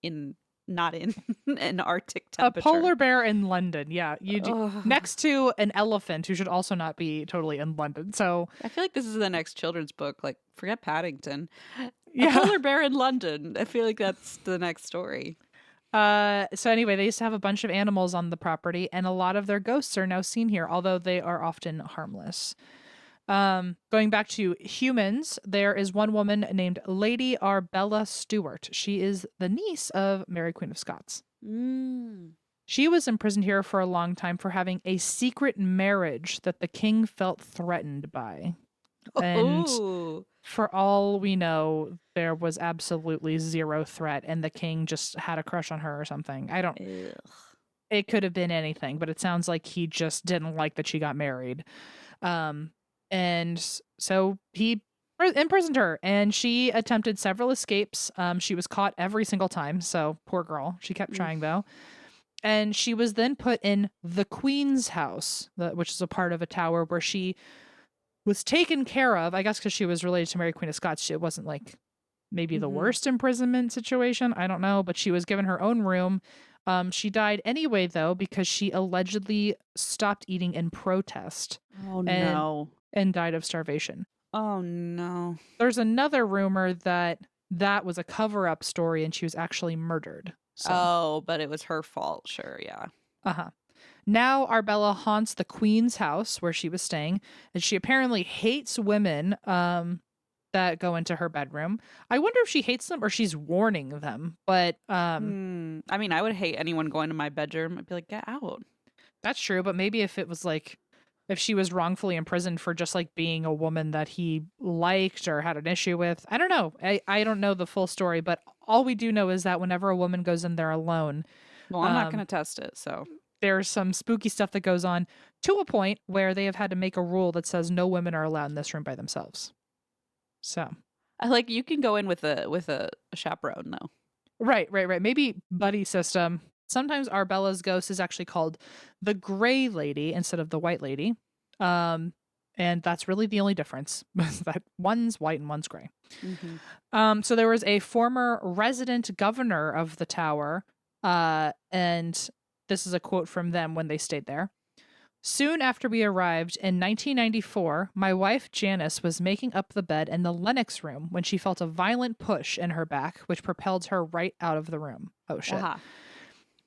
in not in an Arctic A temperature. polar bear in London. Yeah, you do, Ugh. next to an elephant who should also not be totally in London. So, I feel like this is the next children's book. Like, forget Paddington. A yeah. polar bear in London. I feel like that's the next story. So anyway, they used to have a bunch of animals on the property, and a lot of their ghosts are now seen here, although they are often harmless. Going back to humans, there is one woman named Lady Arbella Stewart. She is the niece of Mary Queen of Scots. Mm. She was imprisoned here for a long time for having a secret marriage that the king felt threatened by. And Oh. for all we know, there was absolutely zero threat, and the king just had a crush on her or something. I don't, Ugh. it could have been anything, but it sounds like he just didn't like that she got married. Um, so he imprisoned her, and she attempted several escapes. She was caught every single time, so poor girl. She kept Mm. trying though. And she was then put in the Queen's house, which is a part of a tower where she was taken care of, I guess because she was related to Mary Queen of Scots. It wasn't like maybe the Mm-hmm. worst imprisonment situation. I don't know, but she was given her own room. She died anyway, though, because she allegedly stopped eating in protest Oh and no. and died of starvation. Oh no. There's another rumor that that was a cover-up story and she was actually murdered. So, Oh, but it was her fault. Sure, yeah. uh-huh. Now Arbella haunts the queen's house where she was staying, and she apparently hates women that go into her bedroom. I wonder if she hates them or she's warning them. But I mean, I would hate anyone going to my bedroom. I'd be like, get out. that's true. But maybe if it was like if she was wrongfully imprisoned for just like being a woman that he liked or had an issue with. I don't know. I don't know the full story, but all we do know is that whenever a woman goes in there alone, Well, I'm not um, going to test it, so. there's some spooky stuff that goes on to a point where they have had to make a rule that says no women are allowed in this room by themselves. So, I like you can go in with a chaperone though. right. Maybe buddy system. Sometimes Arbella's ghost is actually called the Gray Lady instead of the White Lady. And that's really the only difference. That one's white and one's gray. Mm-hmm. So there was a former resident governor of the tower, and this is a quote from them when they stayed there. Soon after we arrived in 1994, my wife Janice was making up the bed in the Lennox room when she felt a violent push in her back, which propelled her right out of the room. Oh shit! Uh-huh.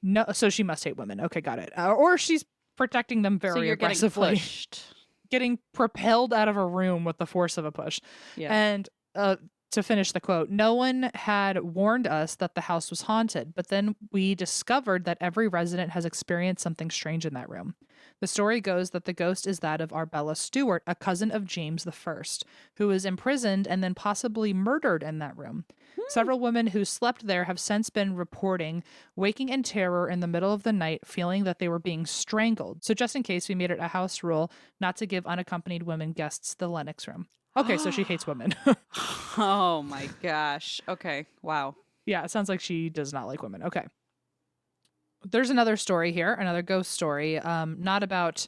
No, so she must hate women. Okay, got it. Or she's protecting them So very you're getting aggressively, pushed. getting propelled out of a room with the force of a push. Yeah. And to finish the quote, no one had warned us that the house was haunted, but then we discovered that every resident has experienced something strange in that room. The story goes that the ghost is that of Arbella Stewart, a cousin of James I, who was imprisoned and then possibly murdered in that room. Several women who slept there have since been reporting waking in terror in the middle of the night, feeling that they were being strangled. So just in case, we made it a house rule not to give unaccompanied women guests the Lennox room. Okay, so she hates women. Oh my gosh. Okay. Wow. Yeah, it sounds like she does not like women. Okay. There's another story here, another ghost story, not about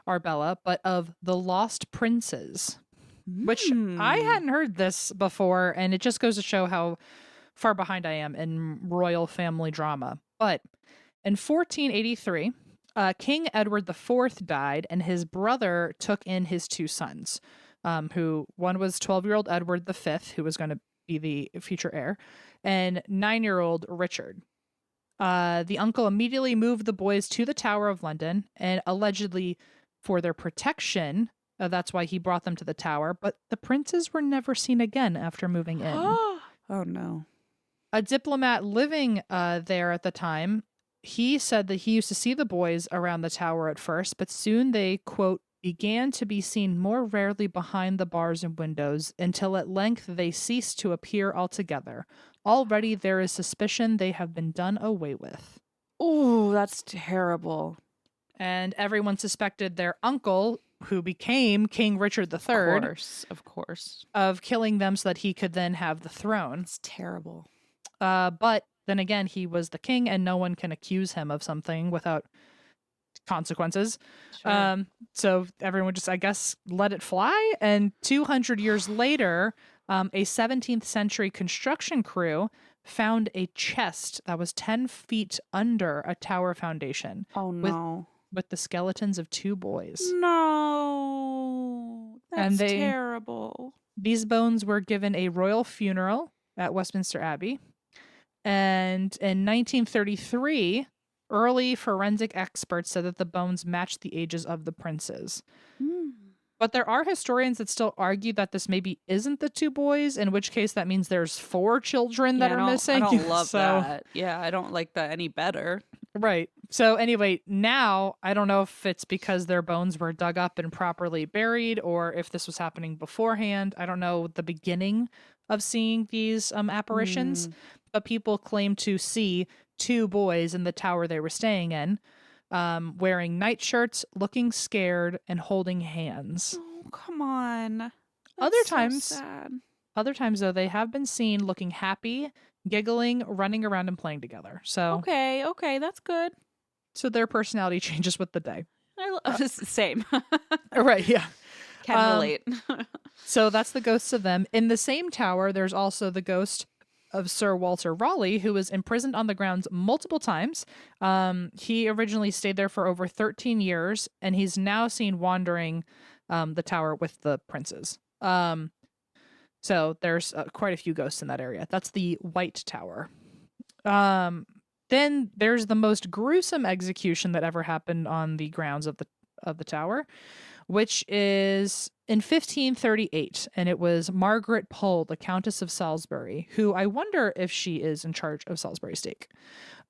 Arbella, but of the Lost Princes, which I Mm. hadn't heard this before, and it just goes to show how far behind I am in royal family drama. But in 1483, King Edward IV died, and his brother took in his two sons, who one was 12-year-old Edward V, who was going to be the future heir, and 9-year-old Richard. The uncle immediately moved the boys to the Tower of London, and allegedly for their protection, that's why he brought them to the tower. But the princes were never seen again after moving in. Oh no. A diplomat living there at the time, he said that he used to see the boys around the tower at first, but soon they, quote, began to be seen more rarely behind the bars and windows until at length they ceased to appear altogether. Already there is suspicion they have been done away with. Oh, that's terrible. And everyone suspected their uncle, who became King Richard III, Of course. of killing them so that he could then have the throne. It's terrible. But then again, he was the king, and no one can accuse him of something without consequences. Sure. So everyone just, I guess, let it fly. And 200 years later, a 17th century construction crew found a chest that was 10 feet under a tower foundation Oh with no. with the skeletons of two boys. No. And That's terrible. these bones were given a royal funeral at Westminster Abbey. And in 1933, early forensic experts said that the bones matched the ages of the princes. Hmm. But there are historians that still argue that this maybe isn't the two boys, in which case that means there's 4 children that Yeah, are I missing. don't love So, that. Yeah, I don't like that any better. right. So anyway, now I don't know if it's because their bones were dug up and properly buried or if this was happening beforehand. I don't know the beginning of seeing these apparitions, Hmm. but people claim to see 2 boys in the tower they were staying in, wearing nightshirts, looking scared, and holding hands. Oh, come on. Other That's so times, sad. other times though, they have been seen looking happy, giggling, running around, and playing together. Okay, that's good. So their personality changes with the day. Same. Right, yeah. Can relate. So that's the ghosts of them. In the same tower, there's also the ghost of Sir Walter Raleigh, who was imprisoned on the grounds multiple times. He originally stayed there for over 13 years, and he's now seen wandering the tower with the princes. So there's quite a few ghosts in that area. That's the White Tower. Then there's the most gruesome execution that ever happened on the grounds of the tower, which is in 1538, and it was Margaret Pole, the Countess of Salisbury, who I wonder if she is in charge of Salisbury steak.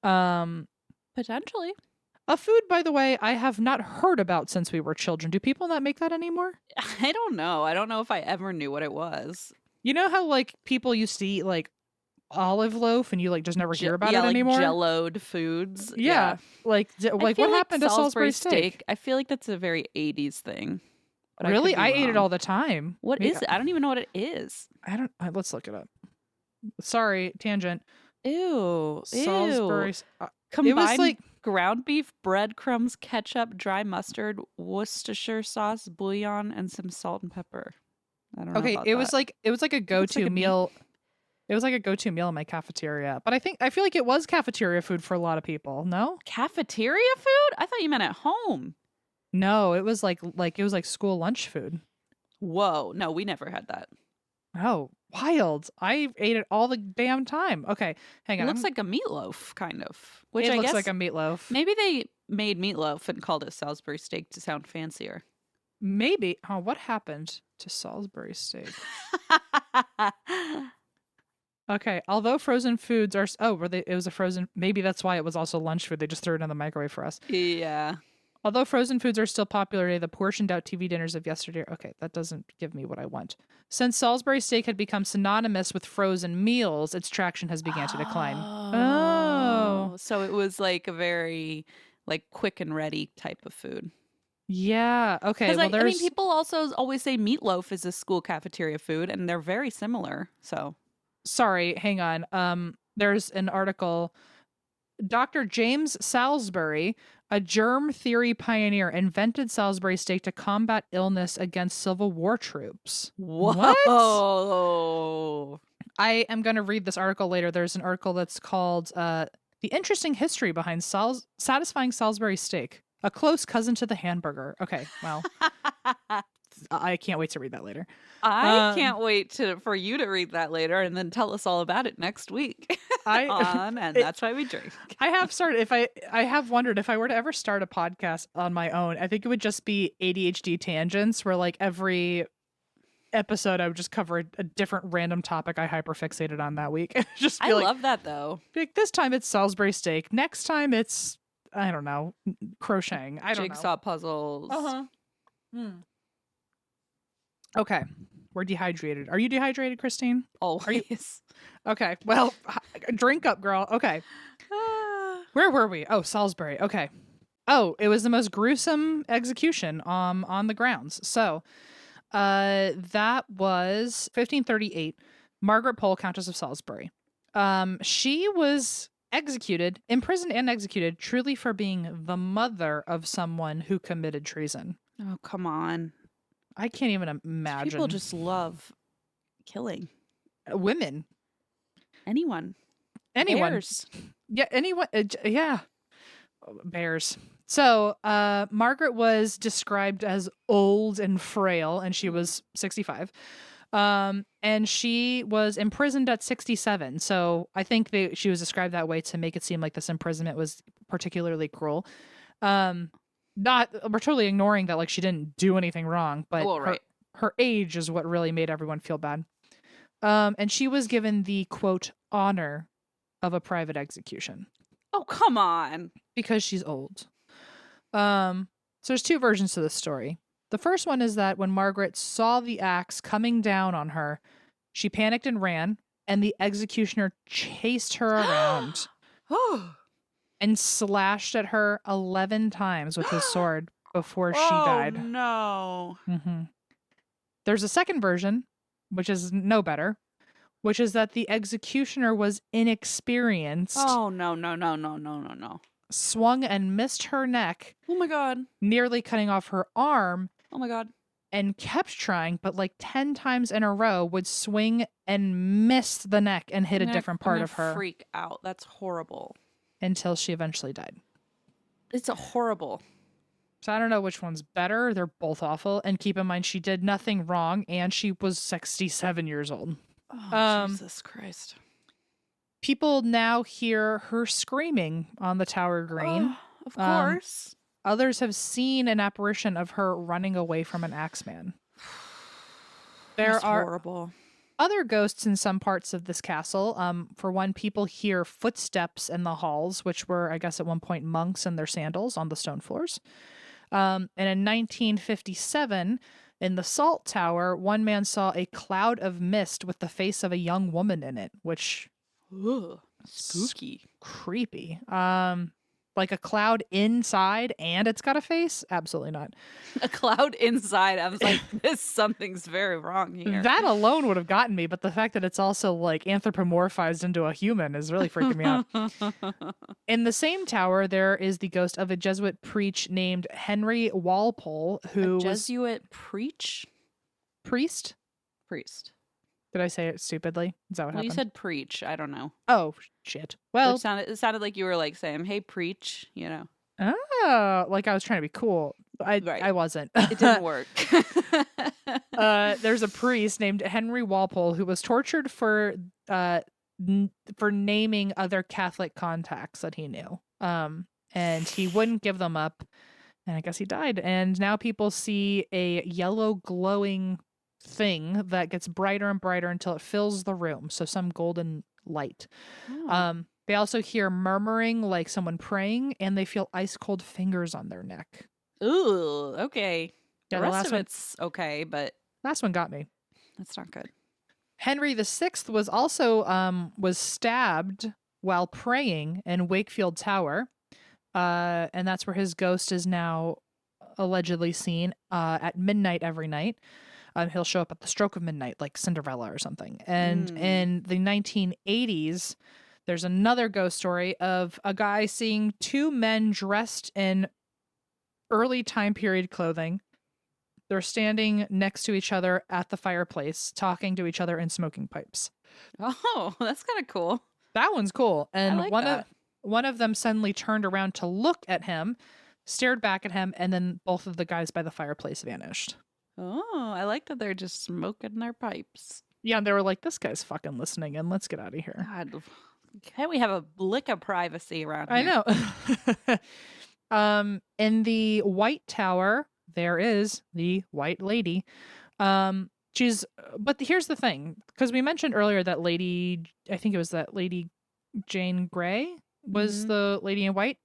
Potentially. A food, by the way, I have not heard about since we were children. Do people not make that anymore? I don't know. I don't know if I ever knew what it was. You know how like people used to eat like olive loaf and you like just never hear about it like anymore? Jello'd foods. Yeah. Like I what feel like happened to Salisbury steak? I feel like that's a very 80s thing. But Really? I I could be ate it wrong. all the time. What is it? I don't even know what it is. I don't. Let's look it up. Sorry, tangent. Ew. Salisbury. Combined It was like ground beef, breadcrumbs, ketchup, dry mustard, Worcestershire sauce, bouillon, and some salt and pepper. I don't know okay. about It that. was like a Looks go-to like a meat. meal. It was like a go-to meal in my cafeteria. But I feel like it was cafeteria food for a lot of people. No, Cafeteria food? I thought you meant at home. no, it was like it was like school lunch food. Whoa. No, we never had that. Oh, wild! I ate it all the damn time. Okay, hang It on. looks like a meatloaf, kind of. Which it I looks guess like a meatloaf. maybe they made meatloaf and called it Salisbury steak to sound fancier. Maybe. Oh, what happened to Salisbury steak? Okay, although frozen foods are it was a frozen, maybe that's why it was also lunch food. They just threw it in the microwave for us. Yeah. Although frozen foods are still popular today, the portioned out TV dinners of yesterday. Okay, that doesn't give me what I want. Since Salisbury steak had become synonymous with frozen meals, its traction has began to decline. Oh. So it was like a very like quick and ready type of food. Yeah. Okay. Well, I mean, people also always say meatloaf is a school cafeteria food, and they're very similar. So sorry, hang on. There's an article. Dr. James Salisbury, a germ theory pioneer, invented Salisbury steak to combat illness against Civil War troops. whoa. What? I am going to read this article later. There's an article that's called "The Interesting History Behind Satisfying Salisbury Steak." A close cousin to the hamburger. Okay, well, I can't wait to read that later. I can't wait for you to read that later and then tell us all about it next week. That's why we drink. I have started. I have wondered if I were to ever start a podcast on my own, I think it would just be ADHD tangents, where like every episode I would just cover a different random topic I hyperfixated on that week. Just I love that though. Like this time it's Salisbury steak. Next time it's I don't know, crocheting. I don't know. Jigsaw puzzles. Okay. We're dehydrated. Are you dehydrated, Christine? Always. Okay. Well, drink up, girl. Okay. Where were we? Oh, Salisbury. Okay. Oh, it was the most gruesome execution on the grounds. So, that was 1538. Margaret Pole, Countess of Salisbury. She was imprisoned and executed, truly for being the mother of someone who committed treason. Oh, come on. I can't even These imagine. people just love killing Women. anyone. Anyone. Bears. Yeah, anyone. Yeah. Bears. So, Margaret was described as old and frail, and she was 65. And she was imprisoned at 67. So I think she was described that way to make it seem like this imprisonment was particularly cruel. We're totally ignoring that, like, she didn't do anything wrong, but Well, right. her age is what really made everyone feel bad. And she was given the quote honor of a private execution Oh, come on. because she's old. So there's two versions to this story. The first one is that when Margaret saw the axe coming down on her, she panicked and ran, and the executioner chased her around and slashed at her 11 times with his sword before she died. Oh, no. Mm-hmm. There's a second version, which is no better, which is that the executioner was inexperienced, Oh, no, no, no, no, no, no, no. swung and missed her neck, Oh, my God. nearly cutting off her arm, Oh, my God. and kept trying, but like 10 times in a row would swing and miss the neck and hit a different part of her Freak out. That's horrible. until she eventually died. It's a horrible. So I don't know which one's better. They're both awful. And keep in mind, she did nothing wrong and she was 67 years old. Oh, Jesus Christ. People now hear her screaming on the Tower Green. Of course. Others have seen an apparition of her running away from an axeman. There That's are horrible. other ghosts in some parts of this castle. For one, people hear footsteps in the halls, which were, I guess, at one point monks in their sandals on the stone floors. And in 1957, in the Salt Tower, one man saw a cloud of mist with the face of a young woman in it, which Ugh, spooky. creepy. Like a cloud inside and it's got a face? Absolutely not. A cloud inside. I was like, something's very wrong here. That alone would have gotten me, but the fact that it's also like anthropomorphized into a human is really freaking me out. In the same tower, there is the ghost of a Jesuit priest named Henry Walpole, who a Jesuit priest. Did I say it stupidly? Is that what happened? You said preach. I don't know. Oh, shit. Well, it sounded like you were like saying, "Hey, preach," you know. Oh, like I was trying to be cool. I wasn't. It didn't work. There's a priest named Henry Walpole who was tortured for naming other Catholic contacts that he knew. And he wouldn't give them up. And I guess he died. And now people see a yellow glowing thing that gets brighter and brighter until it fills the room. So some golden light. Oh. They also hear murmuring like someone praying, and they feel ice cold fingers on their neck. Ooh, okay. Yeah, the rest of it's okay, but last one got me. that's not good. Henry VI was also was stabbed while praying in Wakefield Tower, and that's where his ghost is now allegedly seen at midnight every night. He'll show up at the stroke of midnight, like Cinderella or something. And in the 1980s, there's another ghost story of a guy seeing two men dressed in early time period clothing. They're standing next to each other at the fireplace, talking to each other and smoking pipes. Oh, that's kind of cool. That one's cool. And I like one of them suddenly turned around to look at him, stared back at him, and then both of the guys by the fireplace vanished. Oh, I like that they're just smoking their pipes. Yeah, and they were like, this guy's fucking listening in. Let's get out of here. God, can't we have a lick of privacy around here? I know. In the White Tower, there is the White Lady. But here's the thing, because we mentioned earlier that Lady Jane Grey was the lady in white.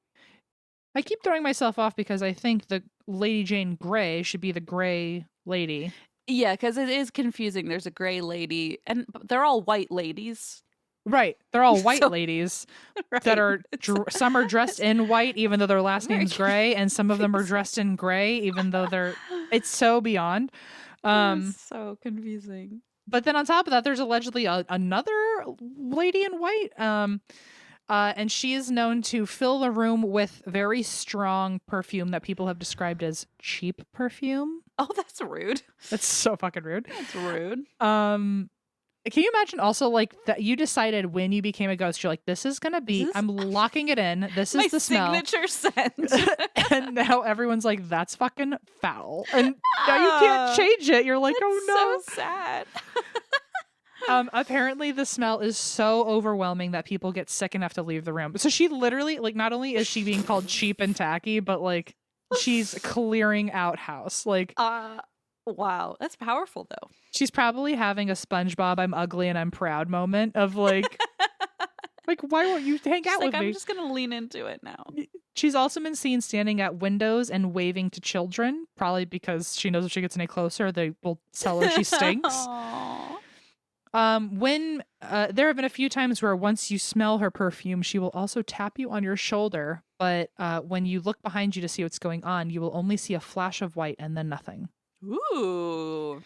I keep throwing myself off because I think the Lady Jane Grey should be the Grey Lady. Yeah, because it is confusing. There's a gray lady, and they're all white ladies. Right. They're all white ladies that are, Right. some are dressed in white, even though their last name's Gray, and some of them are dressed in gray, even though it's so beyond. It's so confusing. But then on top of that, there's allegedly another lady in white. And she is known to fill the room with very strong perfume that people have described as cheap perfume. Oh, that's rude. That's so fucking rude. That's rude. Can you imagine also like that you decided when you became a ghost, you're like, this is gonna be, I'm locking it in. This is the smell. My signature scent. And now everyone's like, that's fucking foul. And now you can't change it. You're like, oh no. So sad. Apparently the smell is so overwhelming that people get sick enough to leave the room. So she literally, like, not only is she being called cheap and tacky, but like she's clearing out house. Like, wow, that's powerful though. She's probably having a SpongeBob I'm ugly and I'm proud moment of like, like, why won't you hang out with me? I'm just going to lean into it now. She's also been seen standing at windows and waving to children, probably because she knows if she gets any closer, they will tell her she stinks. When there have been a few times where once you smell her perfume, she will also tap you on your shoulder. But when you look behind you to see what's going on, you will only see a flash of white and then nothing. Ooh.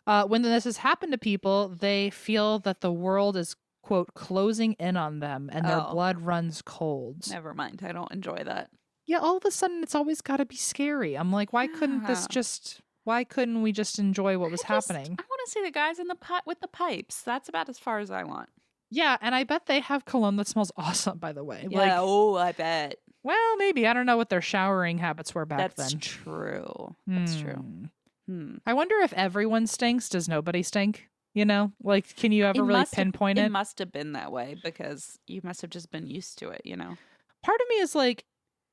When this has happened to people, they feel that the world is, quote, closing in on them and their blood runs cold. Never mind. I don't enjoy that. Yeah, all of a sudden it's always got to be scary. I'm like, why couldn't we just enjoy what was happening? I want to see the guys in the with the pipes. That's about as far as I want. Yeah, and I bet they have cologne that smells awesome, by the way. Yeah, I bet. Well, maybe. I don't know what their showering habits were back then. That's true. That's true. I wonder if everyone stinks. Does nobody stink? You know? Like, can you ever really pinpoint it? It must have been that way because you must have just been used to it, you know? Part of me is like,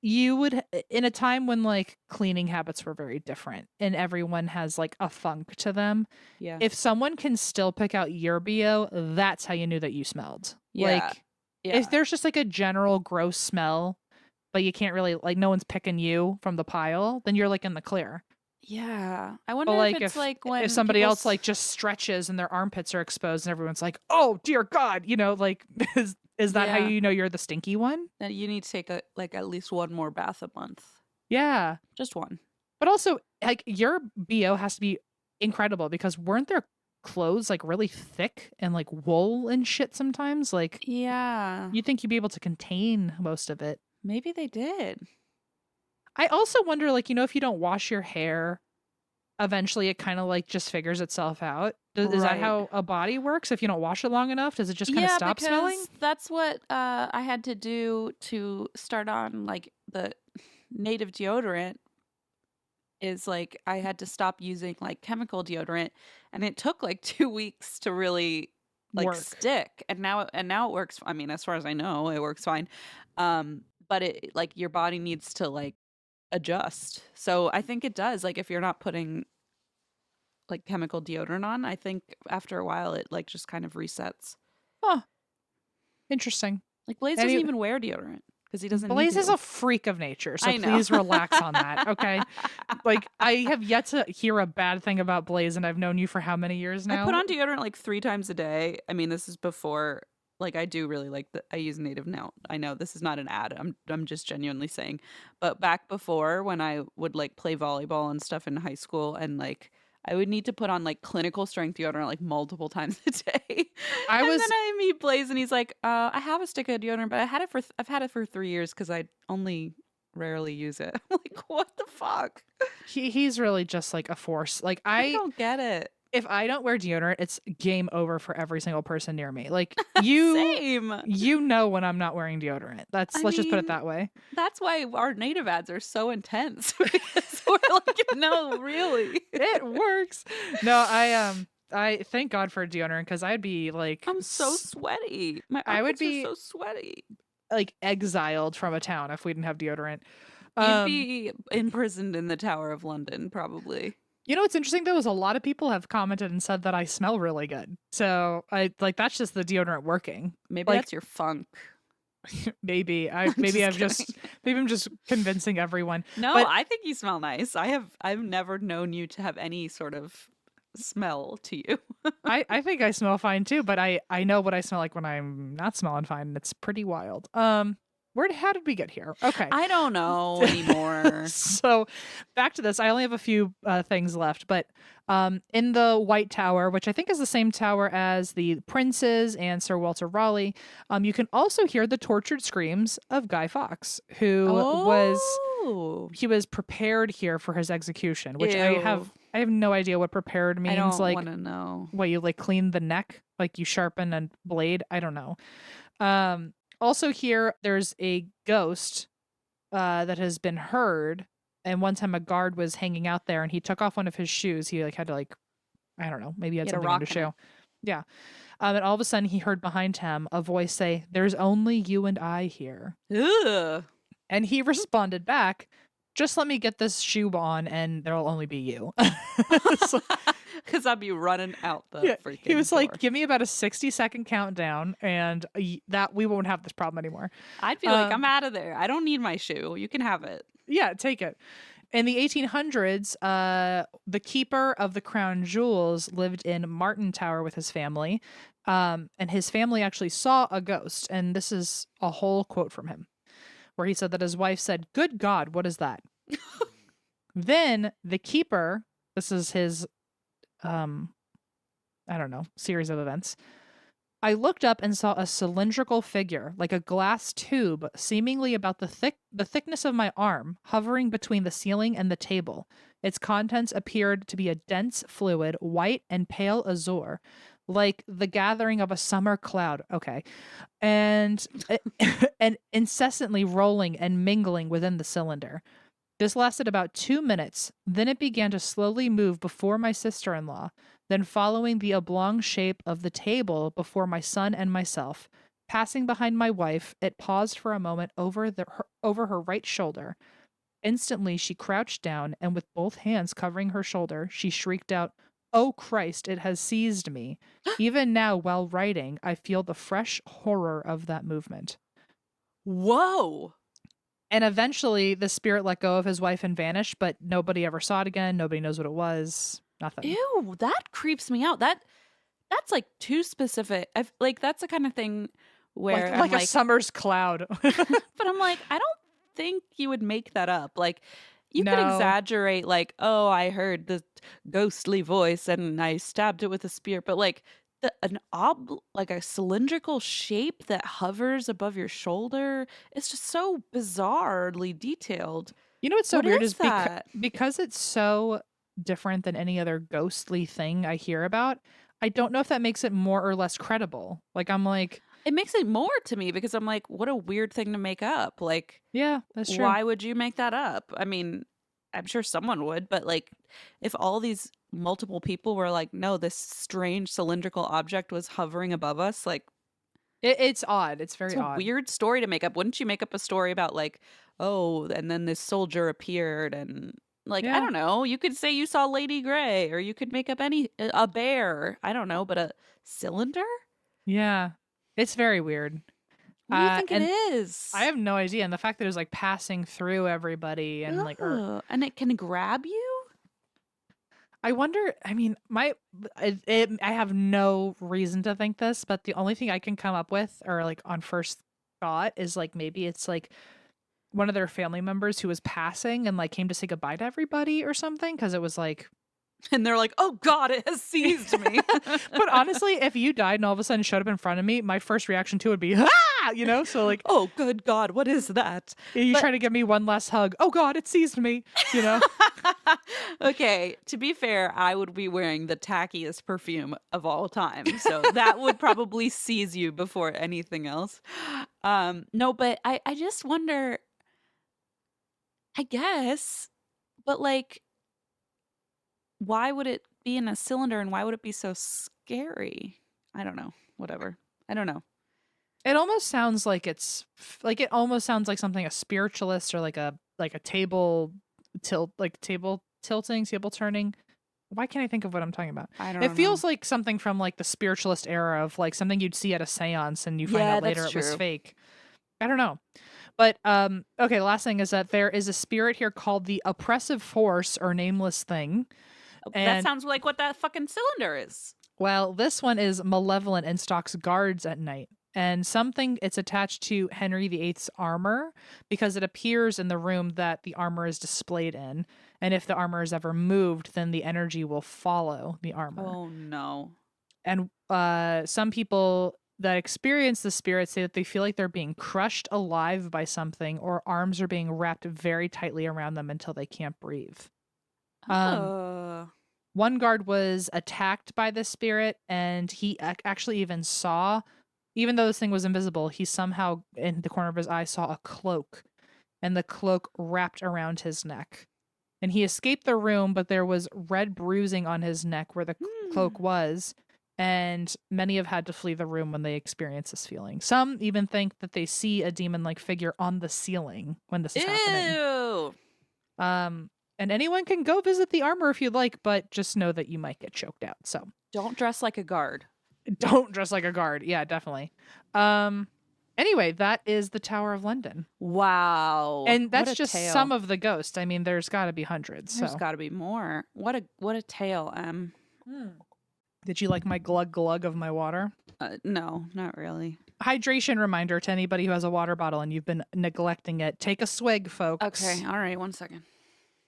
you would, in a time when like cleaning habits were very different and everyone has like a funk to them. Yeah. If someone can still pick out your BO, that's how you knew that you smelled. Yeah. Like, if there's just like a general gross smell, but you can't really, like, no one's picking you from the pile, then you're like in the clear. Yeah. I wonder like if it's like when if somebody else like just stretches and their armpits are exposed and everyone's like, oh dear God, you know, like is that how you know you're the stinky one? That you need to take at least one more bath a month. Yeah. Just one. But also like your BO has to be incredible because weren't their clothes like really thick and like wool and shit sometimes? Like, yeah. You'd think you'd be able to contain most of it. Maybe they did. I also wonder, like, you know, if you don't wash your hair, eventually it kind of like just figures itself out. Is that how a body works? If you don't wash it long enough, does it just kind of stop smelling? That's what I had to do to start on like the native deodorant. Is like I had to stop using like chemical deodorant, and it took like 2 weeks to really like stick. And now it works. I mean, as far as I know, it works fine. But it like your body needs to like adjust. So I think it does. Like if you're not putting like chemical deodorant on, I think after a while it like just kind of resets. Huh. Interesting. Like Blaze doesn't even wear deodorant because he doesn't. Blaze is a freak of nature, so please relax on that, okay? Like I have yet to hear a bad thing about Blaze, and I've known you for how many years now? I put on deodorant like 3 times a day. I mean, this is before. Like I do really like I use native now. I know this is not an ad. I'm just genuinely saying. But back before when I would like play volleyball and stuff in high school and like I would need to put on like clinical strength deodorant like multiple times a day. Then I meet Blaze and he's like, I have a stick of deodorant, but I've had it for 3 years because I only rarely use it. I'm like, what the fuck? He's really just like a force. Like I don't get it. If I don't wear deodorant, it's game over for every single person near me. Like you, Same. You know when I'm not wearing deodorant. Let's just put it that way. That's why our native ads are so intense because we're like, no, really, it works. No, I thank God for deodorant because I'd be like, I'm so sweaty. I would be so sweaty, like exiled from a town if we didn't have deodorant. You'd be imprisoned in the Tower of London, probably. You know what's interesting though is a lot of people have commented and said that I smell really good. So I like that's just the deodorant working. Maybe that's your funk. maybe I'm just convincing everyone. No, but I think you smell nice. I've never known you to have any sort of smell to you. I think I smell fine too, but I know what I smell like when I'm not smelling fine, and it's pretty wild. How did we get here? Okay. I don't know anymore. So back to this. I only have a few things left, but in the White Tower, which I think is the same tower as the Prince's and Sir Walter Raleigh, you can also hear the tortured screams of Guy Fawkes, Oh, he was prepared here for his execution, which ew. I have no idea what prepared I means. don't Like, want to know. what, you like clean the neck, like you sharpen a blade? I don't know. Also here there's a ghost that has been heard, and one time a guard was hanging out there and he took off one of his shoes. He like had to like, I don't know, maybe he had Get a something on rock his in it. shoe. Yeah. And all of a sudden he heard behind him a voice say, "There's only you and I here." Ugh. And he responded back, "Just let me get this shoe on and there'll only be you." So, Because I'd be running out the yeah, freaking he was door. like, "Give me about a 60-second countdown and that we won't have this problem anymore." I'd be like, I'm out of there. I don't need my shoe. You can have it. Yeah, take it. In the 1800s, the keeper of the crown jewels lived in Martin Tower with his family. And his family actually saw a ghost. And this is a whole quote from him, where he said that his wife said, "Good God, what is that?" Then the keeper, this is his, I don't know, series of events. "I looked up and saw a cylindrical figure, like a glass tube, seemingly about the thickness of my arm, hovering between the ceiling and the table. Its contents appeared to be a dense fluid, white and pale azure, like the gathering of a summer cloud." Okay. And and incessantly rolling and mingling within the cylinder. This lasted about 2 minutes. Then it began to slowly move before my sister-in-law, then following the oblong shape of the table before my son and myself. Passing behind my wife, it paused for a moment over her right shoulder. Instantly, she crouched down, and with both hands covering her shoulder, she shrieked out, "Oh Christ, it has seized me. Even now, while writing, I feel the fresh horror of that movement." Whoa. And eventually, the spirit let go of his wife and vanished, but nobody ever saw it again. Nobody knows what it was. Nothing. Ew, that creeps me out. That's like too specific. Like that's the kind of thing where Like I'm a summer's cloud. but I'm like, I don't think you would make that up. Like you could No. exaggerate like, "Oh, I heard the ghostly voice and I stabbed it with a spear." But like like a cylindrical shape that hovers above your shoulder, it's just so bizarrely detailed. You know what's so What weird is is that? because it's so different than any other ghostly thing I hear about, I don't know if that makes it more or less credible. Like, I'm like, It makes it more to me because I'm like, what a weird thing to make up. Like, yeah, that's true. why would you make that up? I mean, I'm sure someone would, but like, if all these multiple people were like, no, this strange cylindrical object was hovering above us, like, It's odd. It's it's very a odd. weird story to make up. Wouldn't you make up a story about like, oh, and then this soldier appeared and like, I Yeah. don't know, you could say you saw Lady Grey or you could make up a bear. I don't know, but a cylinder? Yeah. It's very weird. What do you think it And is? I have no idea. And the fact that it was like passing through everybody and like, or Ugh, and it can grab you? I wonder, I mean, I have no reason to think this, but the only thing I can come up with, or like on first thought, is like maybe it's like one of their family members who was passing and like came to say goodbye to everybody or something. Cause it was like, And they're like, "Oh God, it has seized me." but honestly, if you died and all of a sudden showed up in front of me, my first reaction to it would be, ah, you know? So like, Oh, good God, what is that? you But try to give me one last hug. Oh God, it seized me, you know? okay, to be fair, I would be wearing the tackiest perfume of all time. So that would probably seize you before anything else. No, but I just wonder, I guess, but like, why would it be in a cylinder and why would it be so scary? I don't know. Whatever. I don't know. It almost sounds like it almost sounds like something a spiritualist or like a table table tilting, table turning. Why can't I think of what I'm talking about? I don't It know. feels like something from like the spiritualist era of like something you'd see at a seance and you find Yeah, out later that's it was true. fake. I don't know. But okay, last thing is that there is a spirit here called the oppressive force or nameless thing. That And sounds like what that fucking cylinder is. well, this one is malevolent and stalks guards at night. and it's attached to Henry VIII's armor because it appears in the room that the armor is displayed in. And if the armor is ever moved, then the energy will follow the armor. Oh no. And some people that experience the spirit say that they feel like they're being crushed alive by something, or arms are being wrapped very tightly around them until they can't breathe. One guard was attacked by the spirit, and he actually even saw, even though this thing was invisible, he somehow in the corner of his eye saw a cloak, and the cloak wrapped around his neck. And he escaped the room, but there was red bruising on his neck where the cloak was. And many have had to flee the room when they experience this feeling. Some even think that they see a demon-like figure on the ceiling when this is happening. And anyone can go visit the armor if you'd like, but just know that you might get choked out. So don't dress like a guard. Don't dress like a guard. Yeah, definitely. Anyway, that is the Tower of London. Wow. And that's just some of the ghosts. I mean, there's got to be hundreds. There's got to be more. What a tale, Em. Did you like my glug glug of my water? No, not really. Hydration reminder to anybody who has a water bottle and you've been neglecting it. Take a swig, folks. Okay, all right, 1 second.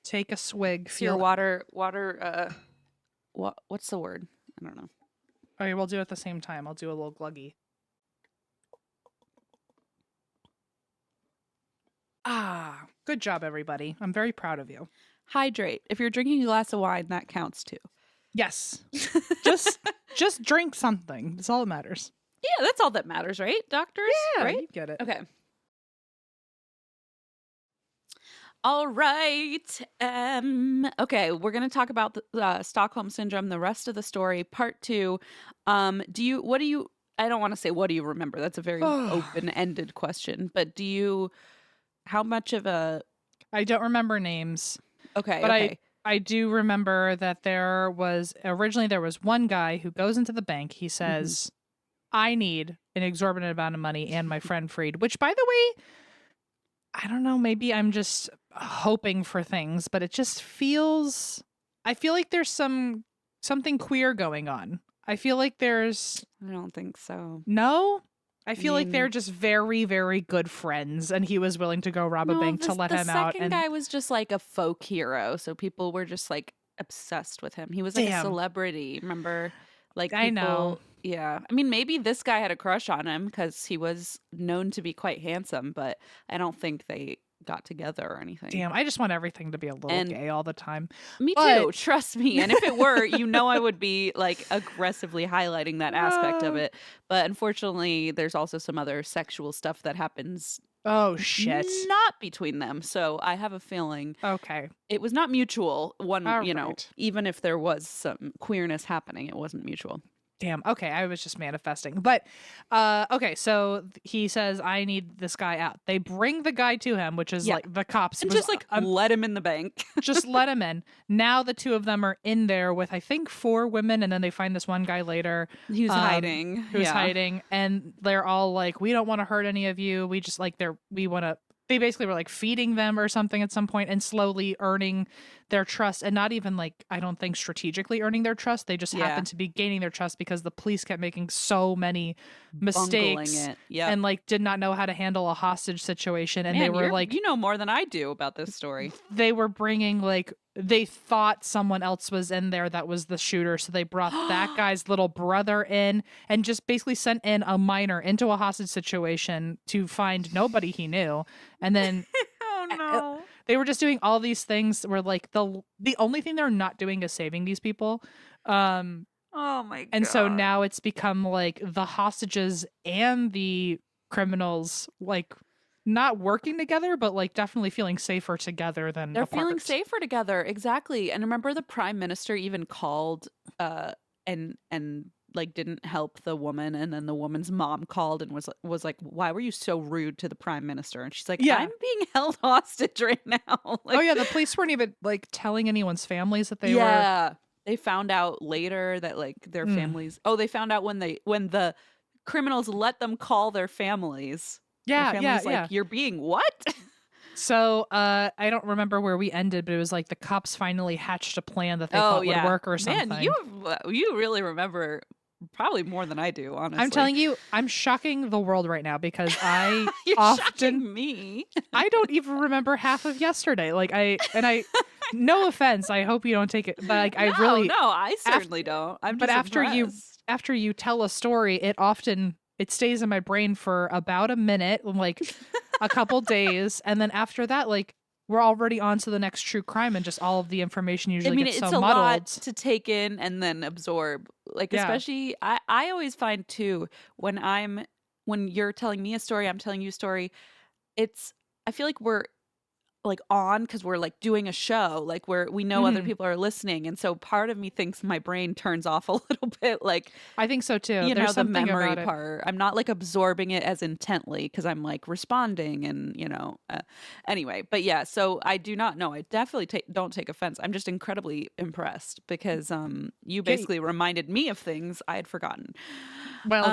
Take a swig. So your water, what's the word? I don't know. Okay, we'll do it at the same time. I'll do a little gluggy. Ah, good job, everybody. I'm very proud of you. Hydrate. If you're drinking a glass of wine, that counts too. Yes. just drink something. That's all that matters. Yeah, that's all that matters, right? Doctors? Yeah, right? You get it. Okay. All right. Okay, we're going to talk about the Stockholm Syndrome, the rest of the story, part 2. I don't want to say what do you remember? That's a very open-ended question, but how much of a... I don't remember names. Okay, but okay. I do remember that there was one guy who goes into the bank. He says, I need an exorbitant amount of money and my friend freed, which, by the way, I don't know, maybe I'm just hoping for things, but it just feels, I feel like there's something queer going on. I feel like there's... I don't think so. No? I feel like they're just very, very good friends, and he was willing to go rob a bank to let him out. The second guy was just like a folk hero, so people were just like obsessed with him. He was like a celebrity, remember? Like people, I know. Yeah. I mean, maybe this guy had a crush on him because he was known to be quite handsome, but I don't think they got together or anything. Damn, I just want everything to be a little gay all the time. Me too, trust me. And if it were, I would be like aggressively highlighting that aspect of it. But unfortunately, there's also some other sexual stuff that happens. Oh, shit. Not between them. So I have a feeling it was not mutual. Even if there was some queerness happening, it wasn't mutual. Damn. Okay, I was just manifesting. But, okay, so he says, I need this guy out. They bring the guy to him, which is like the cops. And just like let him in the bank. Just let him in. Now the two of them are in there with, I think, 4 women. And then they find this one guy later. Who's hiding. Who's hiding. And they're all like, we don't want to hurt any of you. We just like, they basically were like feeding them or something at some point and slowly earning their trust, and not even like, I don't think strategically earning their trust. They just happened to be gaining their trust because the police kept making so many mistakes and like did not know how to handle a hostage situation. And they were like, you know more than I do about this story. They were bringing like, they thought someone else was in there that was the shooter. So they brought that guy's little brother in and just basically sent in a minor into a hostage situation to find nobody he knew. And then oh no. They were just doing all these things where like the only thing they're not doing is saving these people. Oh my God. And so now it's become like the hostages and the criminals like not working together, but like definitely feeling safer together than they're apart. Feeling safer together. Exactly. And remember the prime minister even called and like didn't help the woman, and then the woman's mom called and was like, why were you so rude to the prime minister? And she's like, I'm being held hostage right now. Like, oh yeah, the police weren't even like telling anyone's families that they were. They found out later that like their families they found out when the criminals let them call their families. Like, you're being what? So I don't remember where we ended, but it was like the cops finally hatched a plan that they thought would work or something. Man, you really remember probably more than I do, I'm honestly. telling you, I'm shocking the world right now because I You're often shocking me. I don't even remember half of yesterday. No offense, I hope you don't take it, but like I No, really no, I after certainly don't. I'm but just impressed. after you tell a story, it stays in my brain for about a minute, like a couple days, and then after that, like we're already on to the next true crime, and just all of the information I usually mean, gets so it's a lot muddled. to take in and then absorb. Like, Yeah. especially, I always find too when you're telling me a story, I'm telling you a story. It's I feel like we're like on because we're like doing a show, like we know other Hmm. people are listening, and so part of me thinks my brain turns off a little bit, like I think so too. There's the something memory about it. part. I'm not like absorbing it as intently because I'm like responding and, anyway. But yeah, so I do not know. I definitely don't take offense. I'm just incredibly impressed because you Get basically reminded me of things I had forgotten.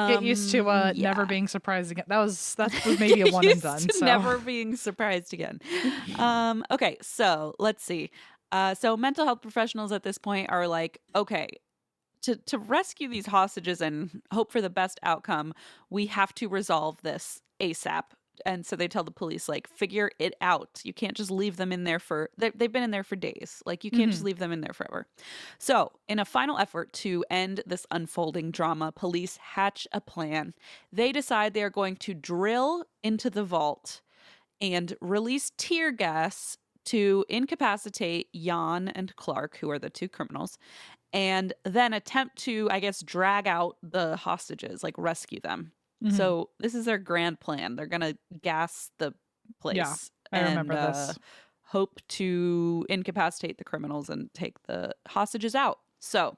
get used to never Yeah. being surprised again. That was maybe a Get one and used done. to So never being surprised again. Okay, so let's see. So mental health professionals at this point are like, okay, to rescue these hostages and hope for the best outcome, we have to resolve this ASAP. And so they tell the police, like, figure it out. You can't just leave them in there they've been in there for days. Like, you can't just hmm leave them in there forever. So, in a final effort to end this unfolding drama, police hatch a plan. They decide they are going to drill into the vault and release tear gas to incapacitate Jan and Clark, who are the two criminals, and then attempt to, I guess, drag out the hostages, like rescue them. hmm So this is their grand plan. They're gonna gas the yeah, place I and remember this. hope to incapacitate the criminals and take the hostages out. So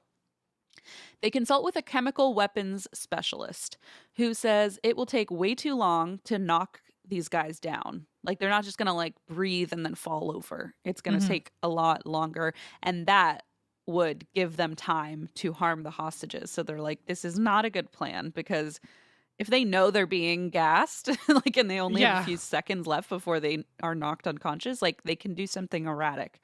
they consult with a chemical weapons specialist who says it will take way too long to knock these guys down. Like they're not just going to like breathe and then fall over. It's going to Hmm take a lot longer, and that would give them time to harm the hostages. So they're like, this is not a good plan because if they know they're being gassed, like, and they only have a Yeah. few seconds left before they are knocked unconscious, like they can do something erratic.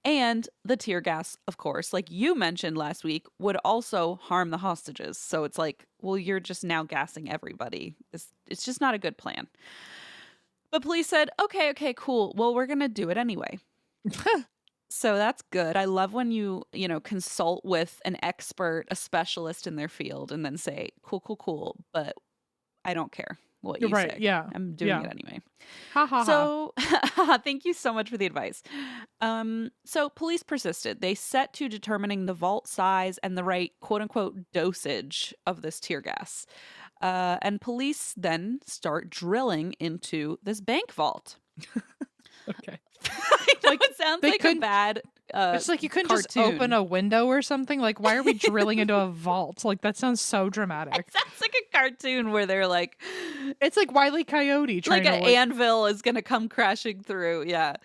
And the tear gas, of course, like you mentioned last week, would also harm the hostages. So it's like, well, you're just now gassing everybody. It's just not a good plan. But police said, okay, cool. Well, we're going to do it anyway. So that's good. I love when you consult with an expert, a specialist in their field, and then say, cool, but I don't care what You're you right. say. Yeah. I'm doing Yeah. it anyway. Ha ha ha. So, thank you so much for the advice. So police persisted. They set to determining the vault size and the right quote unquote dosage of this tear gas. And police then start drilling into this bank vault. Okay. I know Like it sounds they like a couldn't bad it's like you couldn't just open cartoon. a window or something. Like why are we drilling into a vault? Like that sounds so It dramatic. sounds like a cartoon where they're It's like Wile E. Coyote like trying to an like anvil is going to come crashing through. Yeah.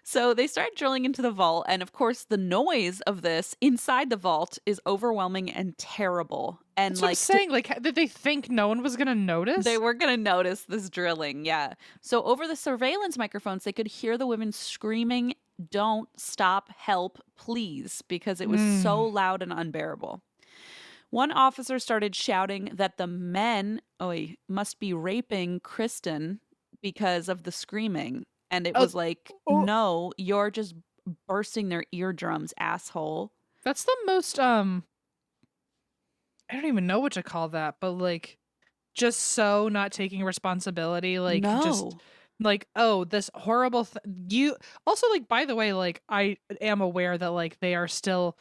So they start drilling into the vault. And of course, the noise of this inside the vault is overwhelming and terrible. And that's what I'm saying. Like did they think no one was gonna they notice? were going to notice this drilling. Yeah. So over the surveillance microphones, they could hear the women screaming, "Don't stop, help, please," because it was so Mm. loud and unbearable. One officer started shouting that the men must be raping Kristen because of the screaming. And it Oh, was like, oh, no, you're just bursting their eardrums, asshole. that's the most I don't even know what to call that, but like just so not taking responsibility, like just No. like oh this horrible you also like by the way like I am aware that like they are still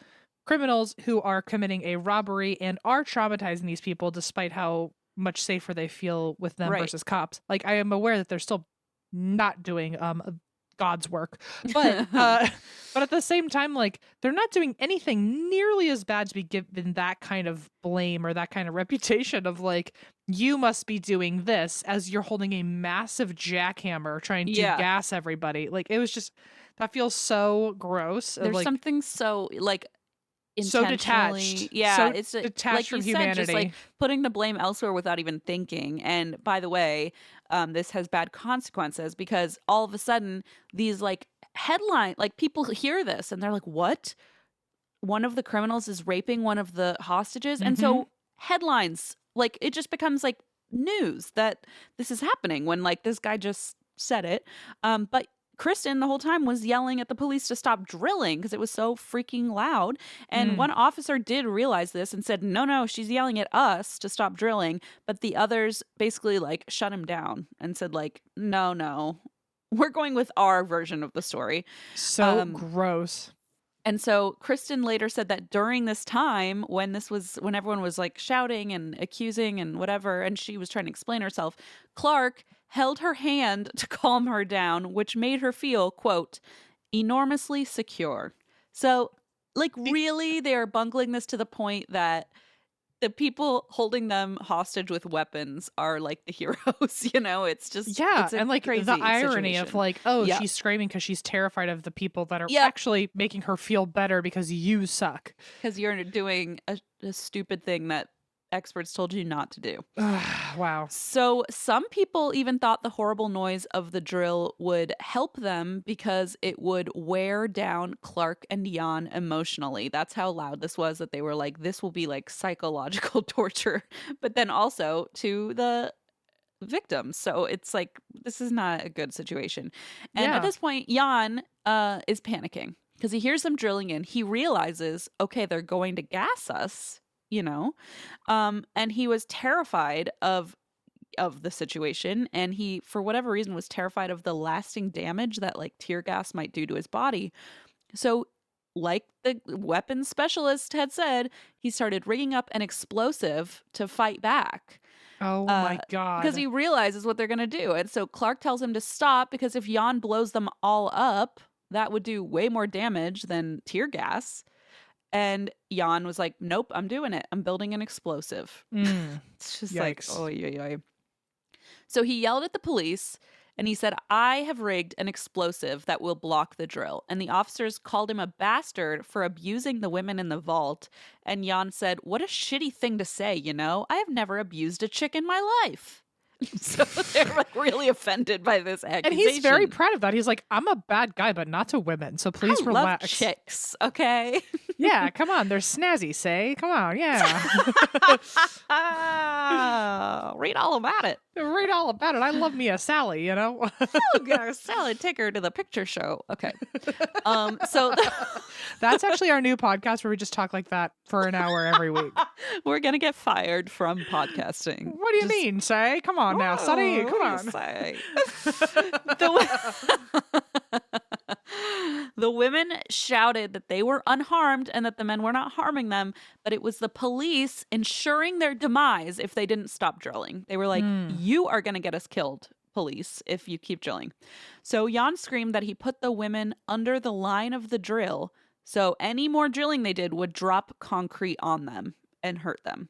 criminals who are committing a robbery and are traumatizing these people despite how much safer they feel with them Right. versus cops. Like I am aware that they're still not doing God's work. But but at the same time, like they're not doing anything nearly as bad to be given that kind of blame or that kind of reputation of like you must be doing this as you're holding a massive jackhammer trying to Yeah. gas everybody. Like it was just that feels so gross. There's Like something so like so intentionally, detached. yeah, So it's detached like from you said, just like humanity. putting the blame elsewhere without even thinking. And by the way, this has bad consequences because all of a sudden these like headline, like people hear this and they're like, what, one of the criminals is raping one of the hostages? And Mm-hmm. so headlines. Like, it just becomes like news that this is happening when like this guy just said it. But Kristen the whole time was yelling at the police to stop drilling because it was so freaking loud. And Mm. one officer did realize this and said, no, no, she's yelling at us to stop drilling. But the others basically like shut him down and said like, no, no, we're going with our version of the story. So gross. And so Kristen later said that during this time when everyone was like shouting and accusing and whatever, and she was trying to explain herself, Clark held her hand to calm her down, which made her feel, quote, enormously secure. So like really they are bungling this to the point that the people holding them hostage with weapons are like the heroes, you know? It's just it's a and like crazy the irony situation. of like, oh, Yeah. she's screaming because she's terrified of the people that are Yeah. actually making her feel better because you suck. Because you're doing a stupid thing that experts told you not to do. Wow. So some people even thought the horrible noise of the drill would help them because it would wear down Clark and Jan emotionally. That's how loud this was, that they were like, this will be like psychological torture, but then also to the victims. So it's like, this is not a good situation. And at this point, Jan is panicking because he hears them drilling in. He realizes, okay, they're going to gas us, you know, and he was terrified of the situation, and he, for whatever reason, was terrified of the lasting damage that like tear gas might do to his body. So like the weapons specialist had said, he started rigging up an explosive to fight back. Oh my God. Because he realizes what they're going to do. And so Clark tells him to stop because if Jan blows them all up, that would do way more damage than tear gas. And Jan was like, nope, I'm doing it. I'm building an explosive. It's just like, oh, yeah. So he yelled at the police and he said, I have rigged an explosive that will block the drill. And the officers called him a bastard for abusing the women in the vault. And Jan said, what a shitty thing to say, you know? I have never abused a chick in my life. So they're like really offended by this accusation. And he's very proud of that. He's like, I'm a bad guy, but not to women. So please relax. Love chicks, okay? Yeah, come on. They're snazzy, say. Come on, yeah. Read all about it. Read all about it. I love me a Sally, you know? Oh, God, Sally, take her to the picture show. Okay. So that's actually our new podcast where we just talk like that for an hour every week. We're going to get fired from podcasting. What do you mean, say? Come on now, Sonny. Come on. The women shouted that they were unharmed and that the men were not harming them, but it was the police ensuring their demise if they didn't stop drilling. They were like, you are going to get us killed, police, if you keep drilling. So Jan screamed that he put the women under the line of the drill, so any more drilling they did would drop concrete on them and hurt them.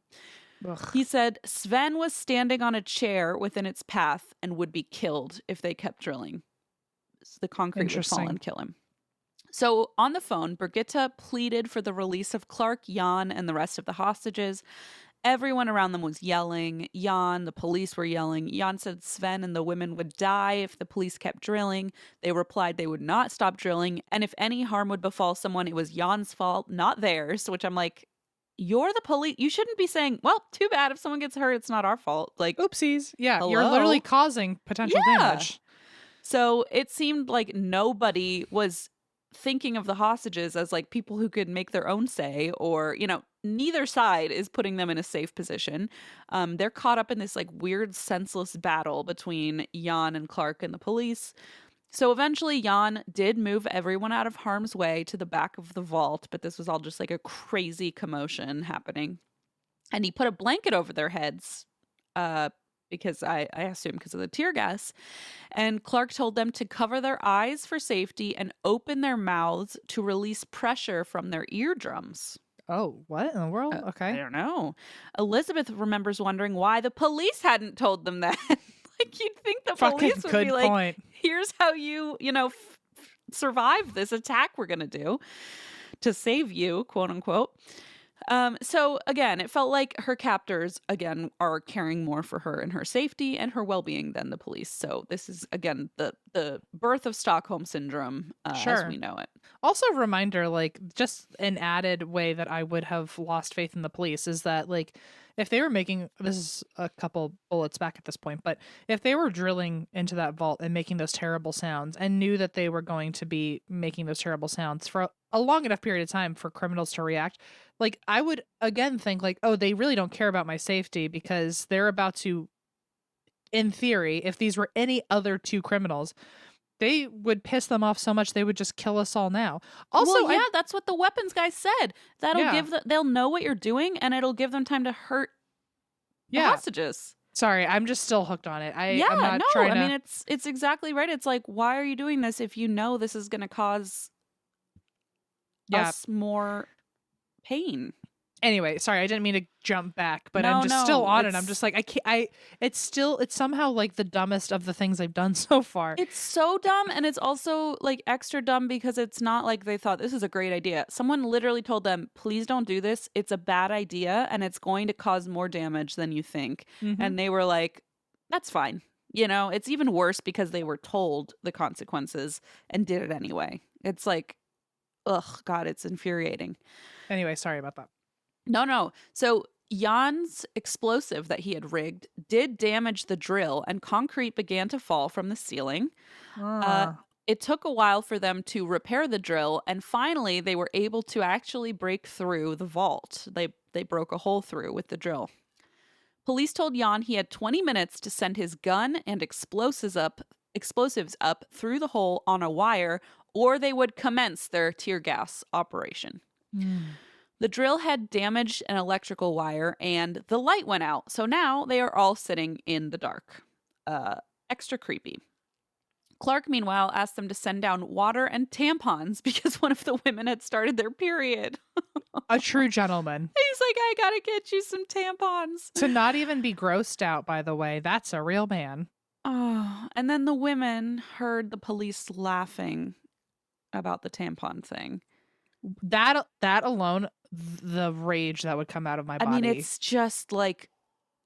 Ugh. He said Sven was standing on a chair within its path and would be killed if they kept drilling. So the concrete would fall and kill him. So on the phone, Brigitte pleaded for the release of Clark, Jan, and the rest of the hostages. Everyone around them was yelling. Jan, the police were yelling. Jan said Sven and the women would die if the police kept drilling. They replied they would not stop drilling. And if any harm would befall someone, it was Jan's fault, not theirs. Which I'm like, you're the police. You shouldn't be saying, well, too bad if someone gets hurt, it's not our fault. Like, oopsies. Yeah, hello? You're literally causing potential damage. So it seemed like nobody was thinking of the hostages as like people who could make their own say, or, you know, neither side is putting them in a safe position. They're caught up in this like weird senseless battle between Jan and Clark and the police. So eventually Jan did move everyone out of harm's way to the back of the vault, but this was all just like a crazy commotion happening. And he put a blanket over their heads, because I assume because of the tear gas. And Clark told them to cover their eyes for safety and open their mouths to release pressure from their eardrums. Oh, what in the world? Okay. I don't know. Elizabeth remembers wondering why the police hadn't told them that. Like, you'd think the police would be like, here's how you survive this attack we're going to do to save you, quote unquote. So again, it felt like her captors, again, are caring more for her and her safety and her well-being than the police. So this is, again, the birth of Stockholm Syndrome as we know it. Also a reminder, like, just an added way that I would have lost faith in the police is that, like, if they were making, this is a couple bullets back at this point, but if they were drilling into that vault and making those terrible sounds and knew that they were going to be making those terrible sounds for a long enough period of time for criminals to react, like I would again think like, oh, they really don't care about my safety because they're about to, in theory, if these were any other two criminals, they would piss them off so much they would just kill us all now. Also, well, yeah, that's what the weapons guy said. That'll Yeah. they'll know what you're doing, and it'll give them time to hurt the yeah. hostages. Sorry, I'm just still hooked on it. I'm Yeah, not no, trying I to. mean it's exactly right. It's like, why are you doing this if you know this is going to cause Yeah. us more pain? Anyway, sorry, I didn't mean to jump back, but No, I'm just still no, on it. I'm just like, I can't. It's somehow like the dumbest of the things I've done so far. It's so dumb, and it's also like extra dumb because it's not like they thought this is a great idea. Someone literally told them, please don't do this. It's a bad idea and it's going to cause more damage than you think. Mhm. And they were like, that's fine. You know, it's even worse because they were told the consequences and did it anyway. It's like, ugh, God, it's infuriating. Anyway, sorry about that. No. So Jan's explosive that he had rigged did damage the drill, and concrete began to fall from the ceiling. It took a while for them to repair the drill, and finally they were able to actually break through the vault. They broke a hole through with the drill. Police told Jan he had 20 minutes to send his gun and explosives up through the hole on a wire, or they would commence their tear gas operation. The drill had damaged an electrical wire and the light went out. So now they are all sitting in the dark. Extra creepy. Clark, meanwhile, asked them to send down water and tampons because one of the women had started their period. A true gentleman. He's like, I gotta get you some tampons. To not even be grossed out, by the way, that's a real man. Oh, and then the women heard the police laughing about the tampon thing. That alone, the rage that would come out of my body. I mean, it's just like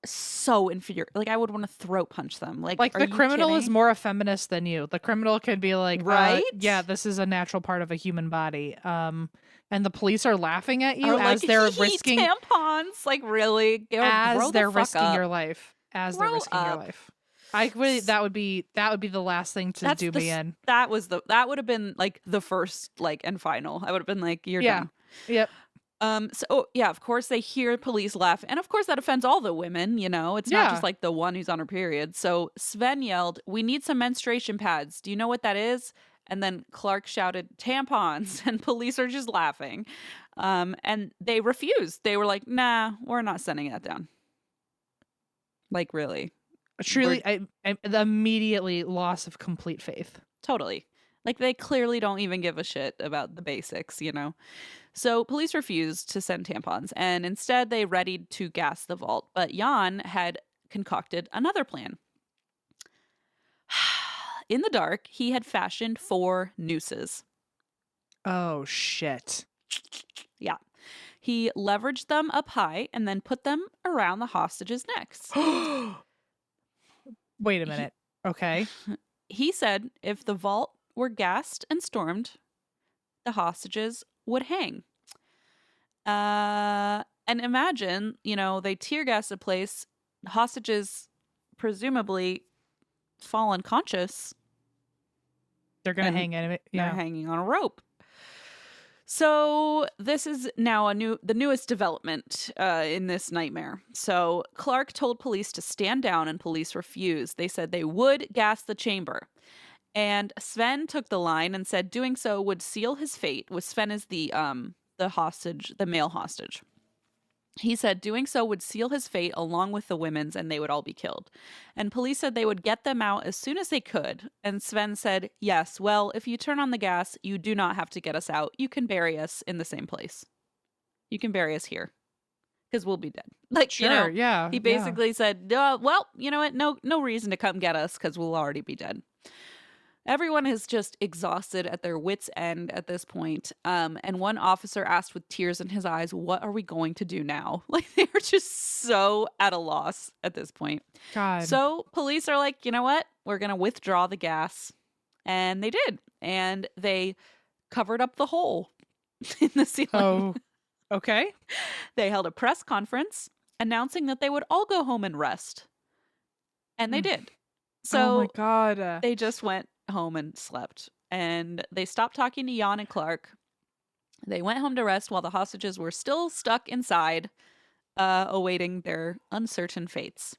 so infuriating. Like, I would want to throat punch them. Like the criminal is more a feminist than you. The criminal can be like, right? Yeah, this is a natural part of a human body. And the police are laughing at you or as like, they're risking tampons. Like, really? As they're risking up. your life. As Grow they're risking up. your life. I really, that would be the last thing to do me in. That would have been like the first, like, and final. I would have been like, you're done. Yep. So yeah, of course they hear police laugh, and of course that offends all the women, you know. It's not just like the one who's on her period. So Sven yelled, "We need some menstruation pads. Do you know what that is?" And then Clark shouted, "Tampons," and police are just laughing. And they refused. They were like, "Nah, we're not sending that down." Like, really? Truly, I immediately loss of complete faith. Totally. Like, they clearly don't even give a shit about the basics, you know? So police refused to send tampons, and instead they readied to gas the vault. But Jan had concocted another plan. In the dark, he had fashioned 4 nooses. Oh, shit. Yeah. He leveraged them up high and then put them around the hostages' necks. Wait a minute. Okay. He said if the vault were gassed and stormed, the hostages would hang. And imagine, you know, they tear gas a place, hostages presumably fall unconscious. They're going to hang in it. Yeah. They're hanging on a rope. So this is now the newest development in this nightmare. So Clark told police to stand down, and police refused. They said they would gas the chamber. And Sven took the line and said doing so would seal his fate. With Sven as the hostage, the male hostage. He said doing so would seal his fate along with the women's, and they would all be killed. And police said they would get them out as soon as they could. And Sven said, yes, well, if you turn on the gas, you do not have to get us out. You can bury us in the same place. You can bury us here because we'll be dead. Like, sure, you know, yeah. He basically said, well, you know what? No reason to come get us because we'll already be dead. Everyone is just exhausted at their wits' end at this point. And one officer asked with tears in his eyes, what are we going to do now? Like, they were just so at a loss at this point. God. So police are like, you know what? We're going to withdraw the gas. And they did. And they covered up the hole in the ceiling. Oh, okay. They held a press conference. announcing that they would all go home and rest. And they did. Oh my So God. they just went home and slept. And they stopped talking to Jan and Clark. They went home to rest while the hostages were still stuck inside, awaiting their uncertain fates.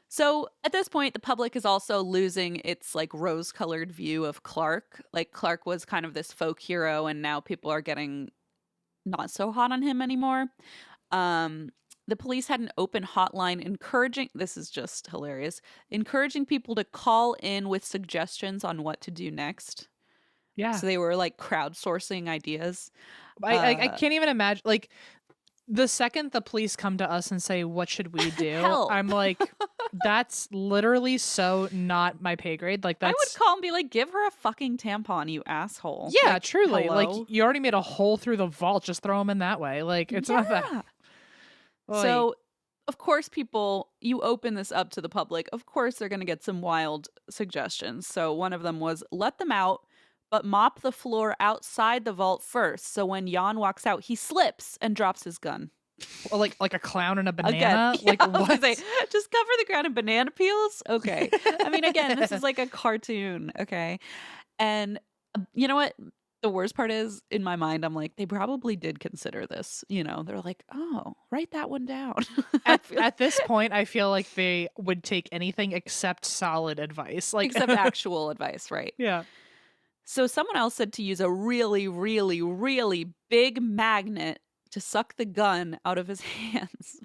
So at this point, the public is also losing its like rose-colored view of Clark. Like Clark was kind of this folk hero, and now people are getting not so hot on him anymore. The police had an open hotline encouraging, this is just hilarious, encouraging people to call in with suggestions on what to do next. Yeah. So they were like crowdsourcing ideas. I can't even imagine, like, the second the police come to us and say, what should we do? Help. I'm like, that's literally so not my pay grade. Like, that's... I would call and be like, give her a fucking tampon, you asshole. Yeah, like, truly. hello? Like, you already made a hole through the vault. Just throw them in that way. Like, it's not that... So, of course, you open this up to the public. Of course, they're going to get some wild suggestions. So one of them was, let them out, but mop the floor outside the vault first. So when Jan walks out, he slips and drops his gun. like a clown and a banana? Again, Like, I was what? gonna say, just cover the ground in banana peels? Okay. I mean, again, this is like a cartoon. Okay. And you know what? The worst part is, in my mind, I'm like, they probably did consider this. You know, they're like, oh, write that one down. At this point, I feel like they would take anything except solid advice. Like, except actual advice, right? Yeah. So someone else said to use a really, really, really big magnet to suck the gun out of his hands.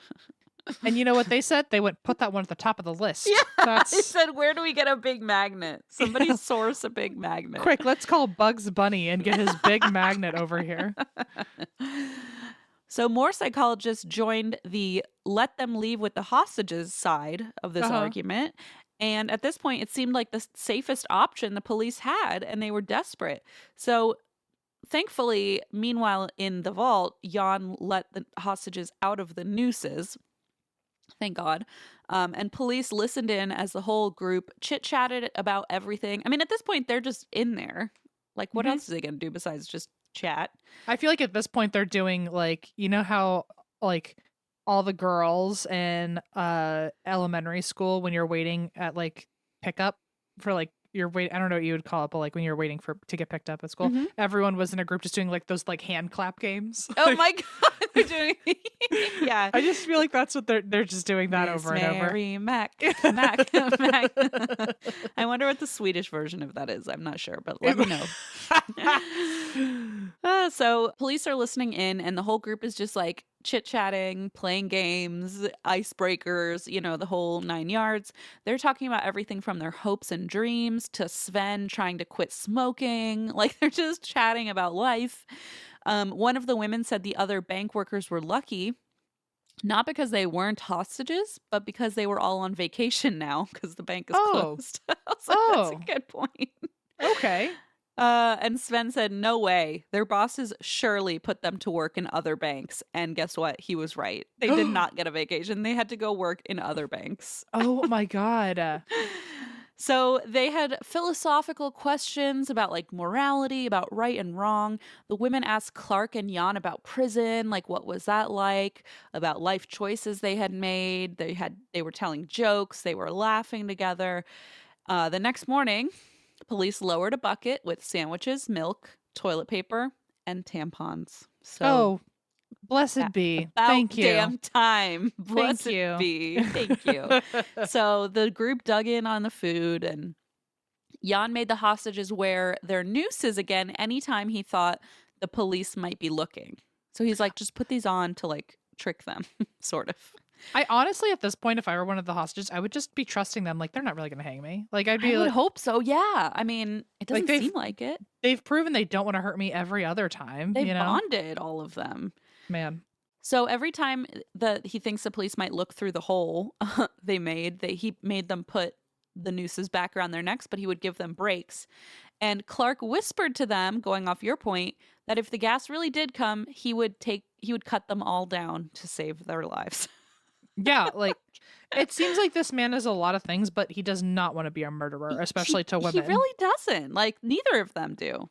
And you know what they said? They went, put that one at the top of the list. Yeah, they said, where do we get a big magnet? Somebody source a big magnet. Quick, let's call Bugs Bunny and get his big magnet over here. So more psychologists joined the let them leave with the hostages side of this argument. And at this point, it seemed like the safest option the police had, and they were desperate. So thankfully, meanwhile, in the vault, Jan let the hostages out of the nooses. Thank God. And police listened in as the whole group chit-chatted about everything. I mean, at this point, they're just in there. Like, what else are they going to do besides just chat? I feel like at this point, they're doing, like, you know how, like, all the girls in elementary school, when you're waiting at, like, pickup for, like, I don't know what you would call it, but like when you're waiting to get picked up at school, everyone was in a group just doing like those like hand clap games. Oh my God. They're doing yeah. I just feel like that's what they're just doing that over and over. Mary Mac. I wonder what the Swedish version of that is. I'm not sure, but let me know. So police are listening in, and the whole group is just like chit-chatting, playing games, icebreakers, you know, the whole 9 yards. They're talking about everything from their hopes and dreams to Sven trying to quit smoking. Like, they're just chatting about life. One of the women said the other bank workers were lucky, not because they weren't hostages, but because they were all on vacation now because the bank is closed. So that's a good point. Okay. And Sven said, no way. Their bosses surely put them to work in other banks. And guess what? He was right. They did not get a vacation. They had to go work in other banks. Oh my God. So they had philosophical questions about like morality, about right and wrong. The women asked Clark and Jan about prison, like what was that like, about life choices they had made. They were telling jokes. They were laughing together. The next morning, police lowered a bucket with sandwiches, milk, toilet paper, and tampons. So, blessed be. About Thank you. Damn time. Blessed Thank you. be. Thank you. So the group dug in on the food, and Jan made the hostages wear their nooses again anytime he thought the police might be looking. So he's like, just put these on to like trick them, sort of. I honestly, at this point, if I were one of the hostages, I would just be trusting them. Like, they're not really going to hang me. Like, I would hope so. Yeah. I mean, it doesn't seem like it. They've proven they don't want to hurt me every other time. They've bonded, all of them. Man. So every time that he thinks the police might look through the hole he made them put the nooses back around their necks, but he would give them breaks. And Clark whispered to them, going off your point, that if the gas really did come, he would cut them all down to save their lives. Yeah, like, it seems like this man is a lot of things, but he does not want to be a murderer, especially to women. He really doesn't. Like, neither of them do.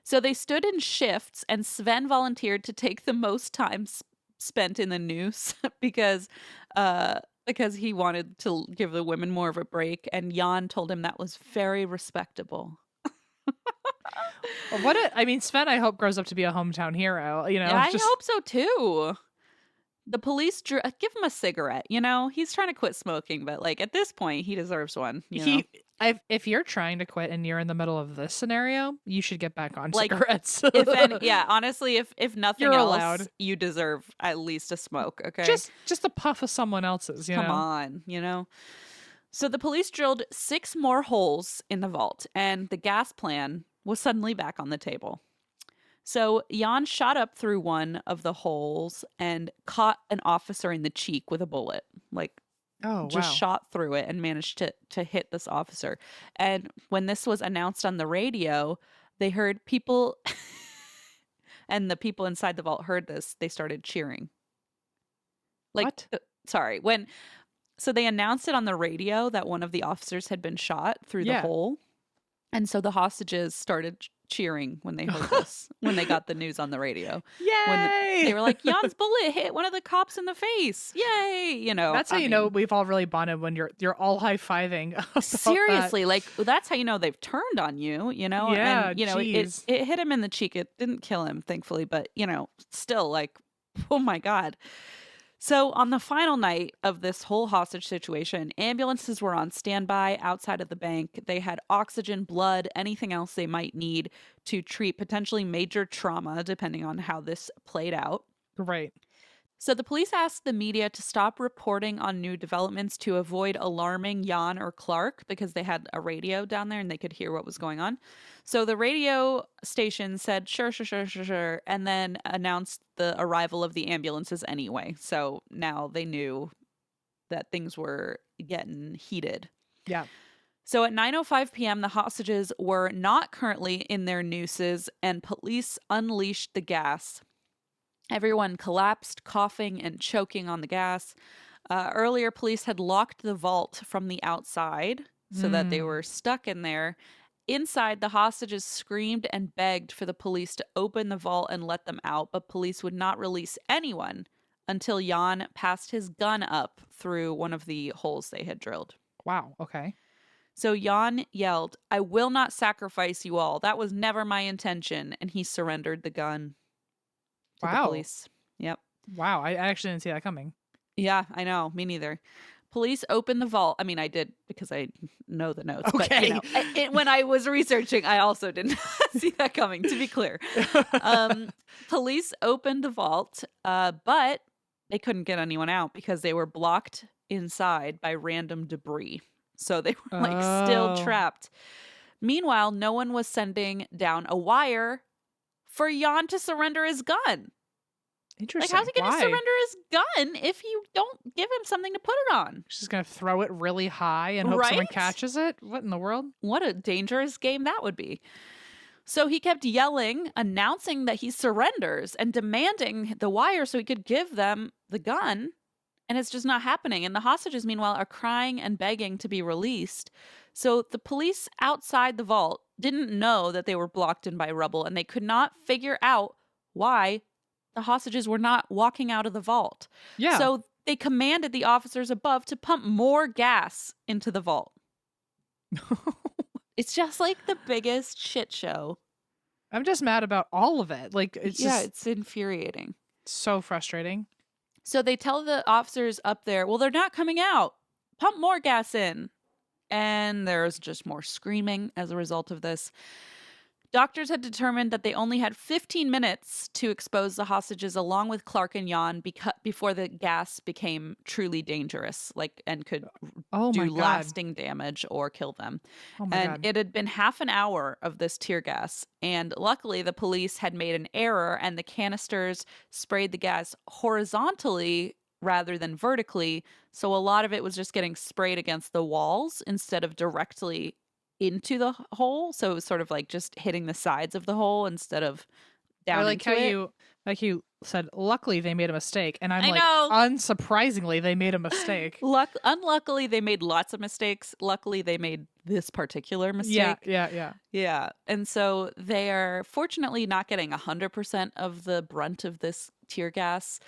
So they stood in shifts, and Sven volunteered to take the most time spent in the noose because he wanted to give the women more of a break, and Jan told him that was very respectable. I mean, Sven, I hope, grows up to be a hometown hero. Yeah, I Just hope so too. The police give him a cigarette, He's trying to quit smoking, but like at this point, he deserves one, if you're trying to quit and you're in the middle of this scenario, you should get back on Like, cigarettes. yeah, honestly, if nothing You're else, allowed. you deserve at least a smoke, okay? Just a puff of someone else's, Come on, So the police drilled 6 more holes in the vault, and the gas plan was suddenly back on the table. So Jan shot up through one of the holes and caught an officer in the cheek with a bullet. Like, Oh, just wow. shot through it and managed to hit this officer. And when this was announced on the radio, they heard people and the people inside the vault heard this. They started cheering. Like, What? Sorry. So they announced it on the radio that one of the officers had been shot through the hole. And so the hostages started cheering when they heard this, when they got the news on the radio. Yay! They were like, Jan's bullet hit one of the cops in the face. Yay! That's how you know we've all really bonded, when you're all high-fiving. Seriously, like that's how you know they've turned on you, Yeah, and it hit him in the cheek. It didn't kill him, thankfully, but still, like, oh my God. So on the final night of this whole hostage situation, ambulances were on standby outside of the bank. They had oxygen, blood, anything else they might need to treat potentially major trauma, depending on how this played out. Right. So the police asked the media to stop reporting on new developments to avoid alarming Jan or Clark, because they had a radio down there and they could hear what was going on. So the radio station said, sure, and then announced the arrival of the ambulances anyway. So now they knew that things were getting heated. Yeah. So at 9:05 p.m., the hostages were not currently in their nooses, and police unleashed the gas. Everyone collapsed, coughing and choking on the gas. Earlier, police had locked the vault from the outside so that they were stuck in there. Inside, the hostages screamed and begged for the police to open the vault and let them out, but police would not release anyone until Jan passed his gun up through one of the holes they had drilled. Wow. Okay. So Jan yelled, "I will not sacrifice you all. That was never my intention." And he surrendered the gun to the police. Yep. Wow. I actually didn't see that coming. Yeah, I know. Me neither. Police opened the vault. I mean, I did because I know the notes. Okay. But, when I was researching, I also didn't see that coming, to be clear. Police opened the vault, but they couldn't get anyone out because they were blocked inside by random debris. So they were still trapped. Meanwhile, no one was sending down a wire for Jan to surrender his gun. Interesting. Like, how's he going to surrender his gun if you don't give him something to put it on? He's just going to throw it really high and hope someone catches it? What in the world? What a dangerous game that would be. So he kept yelling, announcing that he surrenders and demanding the wire so he could give them the gun. And it's just not happening. And the hostages, meanwhile, are crying and begging to be released. So the police outside the vault didn't know that they were blocked in by rubble, and they could not figure out why the hostages were not walking out of the vault. Yeah. So they commanded the officers above to pump more gas into the vault. It's just like the biggest shit show. I'm just mad about all of it. Like, it's infuriating. So frustrating. So they tell the officers up there, well, they're not coming out. Pump more gas in. And there's just more screaming as a result of this. Doctors had determined that they only had 15 minutes to expose the hostages along with Clark and Jan before the gas became truly dangerous, and could do lasting damage or kill them. And it had been half an hour of this tear gas. And luckily, the police had made an error, and the canisters sprayed the gas horizontally rather than vertically. So a lot of it was just getting sprayed against the walls instead of directly into the hole. So it was sort of like just hitting the sides of the hole instead of down into it. Like you said, luckily they made a mistake. And I know. Unsurprisingly, they made a mistake. Unluckily, they made lots of mistakes. Luckily, they made this particular mistake. Yeah. And so they are fortunately not getting 100% of the brunt of this tear gas.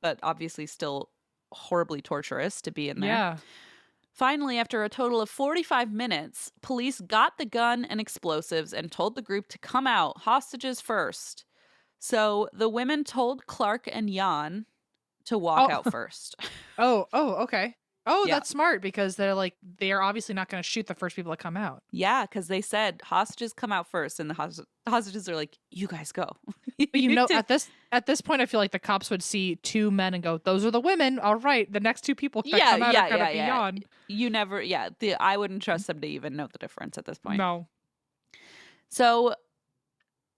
but obviously still horribly torturous to be in there. Yeah. Finally, after a total of 45 minutes, police got the gun and explosives and told the group to come out, hostages first. So the women told Clark and Jan to walk Oh, out first. okay. Oh, Yeah. that's smart because they are obviously not going to shoot the first people that come out. Yeah, because they said hostages come out first, and the hostages are like, "You guys go." But You did- at this point, I feel like the cops would see two men and go, "Those are the women. All right, the next two people that come out are going to be on." You never, yeah. I wouldn't trust them to even know the difference at this point. No. So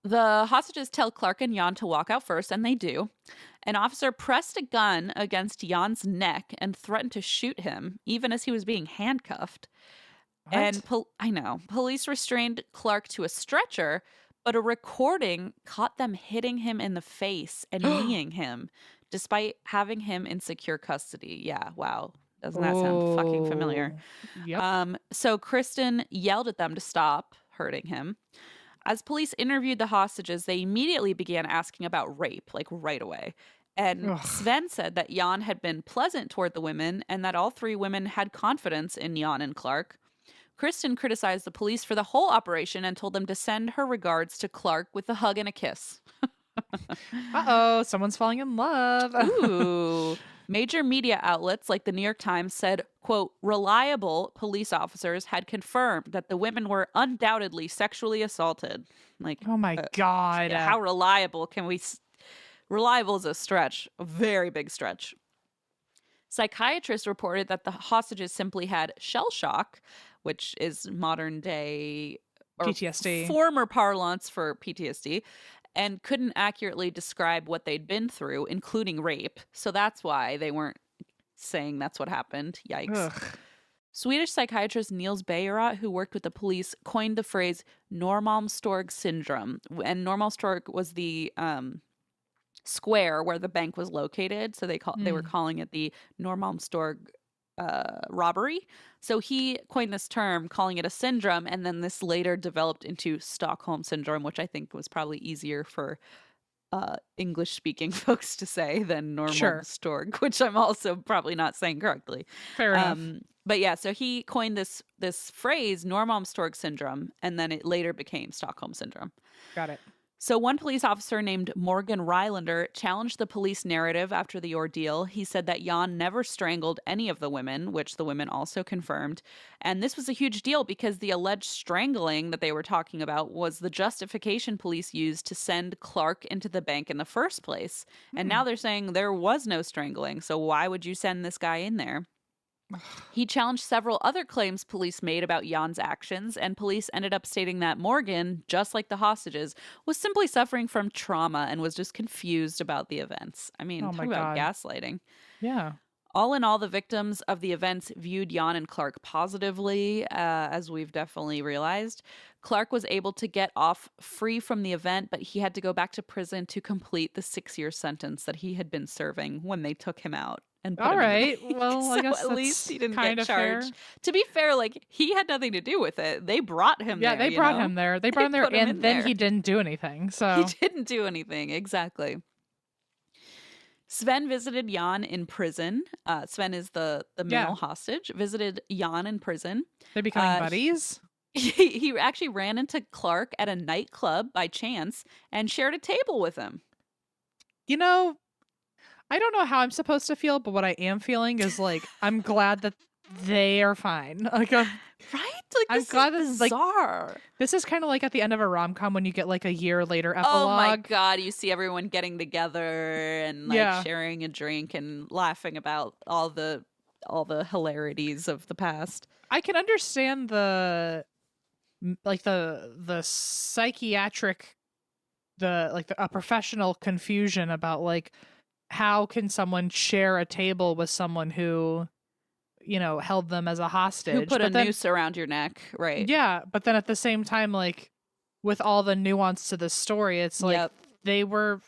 the hostages tell Clark and Jan to walk out first, and they do. An officer pressed a gun against Jan's neck and threatened to shoot him, even as he was being handcuffed. What? And I know. Police restrained Clark to a stretcher, but a recording caught them hitting him in the face and kneeing him, despite having him in secure custody. Yeah, wow. Doesn't that sound fucking familiar? Yep. So Kristen yelled at them to stop hurting him. As police interviewed the hostages, they immediately began asking about rape, like right away. And Ugh. Sven said that Jan had been pleasant toward the women and that all three women had confidence in Jan and Clark. Kristen criticized the police for the whole operation and told them to send her regards to Clark with a hug and a kiss. Uh-oh, someone's falling in love. Ooh. Major media outlets like the New York Times said, quote, reliable police officers had confirmed that the women were undoubtedly sexually assaulted. Like, Oh my God. yeah, how reliable can we? Reliable is a stretch, a very big stretch. Psychiatrists reported that the hostages simply had shell shock, which is modern day or PTSD. former parlance for PTSD, and couldn't accurately describe what they'd been through, including rape. So that's why they weren't saying that's what happened. Yikes. Ugh. Swedish psychiatrist Niels Bejerot, who worked with the police, coined the phrase Norrmalmstorg syndrome. And Norrmalmstorg was the square where the bank was located. So they were calling it the Norrmalmstorg robbery. So he coined this term, calling it a syndrome, and then this later developed into Stockholm Syndrome, which I think was probably easier for English-speaking folks to say than Norrmalmstorg, which I'm also probably not saying correctly. Fair enough. But yeah, so he coined this phrase, Norrmalmstorg syndrome, and then it later became Stockholm Syndrome. Got it. So one police officer named Morgan Rylander challenged the police narrative after the ordeal. He said that Jan never strangled any of the women, which the women also confirmed. And this was a huge deal because the alleged strangling that they were talking about was the justification police used to send Clark into the bank in the first place. And now they're saying there was no strangling. So why would you send this guy in there? He challenged several other claims police made about Jan's actions, and police ended up stating that Morgan, just like the hostages, was simply suffering from trauma and was just confused about the events. I mean, talk about gaslighting. Yeah. All in all, the victims of the events viewed Jan and Clark positively, as we've definitely realized. Clark was able to get off free from the event, but he had to go back to prison to complete the 6-year sentence that he had been serving when they took him out. And all right. Well, so I guess at least he didn't kind get of charged. fair. To be fair, like he had nothing to do with it. They brought him there. Yeah, they brought him there. They brought him there, put him and in then there. he didn't do anything. So He didn't do anything. Exactly. Sven visited Jan in prison. Sven is the male hostage. Visited Jan in prison. They're becoming buddies. He actually ran into Clark at a nightclub by chance and shared a table with him. You know, I don't know how I'm supposed to feel, but what I am feeling is like I'm glad that they are fine. Like, right? Like I'm glad this is like bizarre. this is kind of like at the end of a rom-com when you get like a year later epilogue. Oh my god, you see everyone getting together and like sharing a drink and laughing about all the hilarities of the past. I can understand the psychiatric a professional confusion about like how can someone share a table with someone who, you know, held them as a hostage, who put a noose around your neck, right? Yeah, but then at the same time, like with all the nuance to the story, it's like they were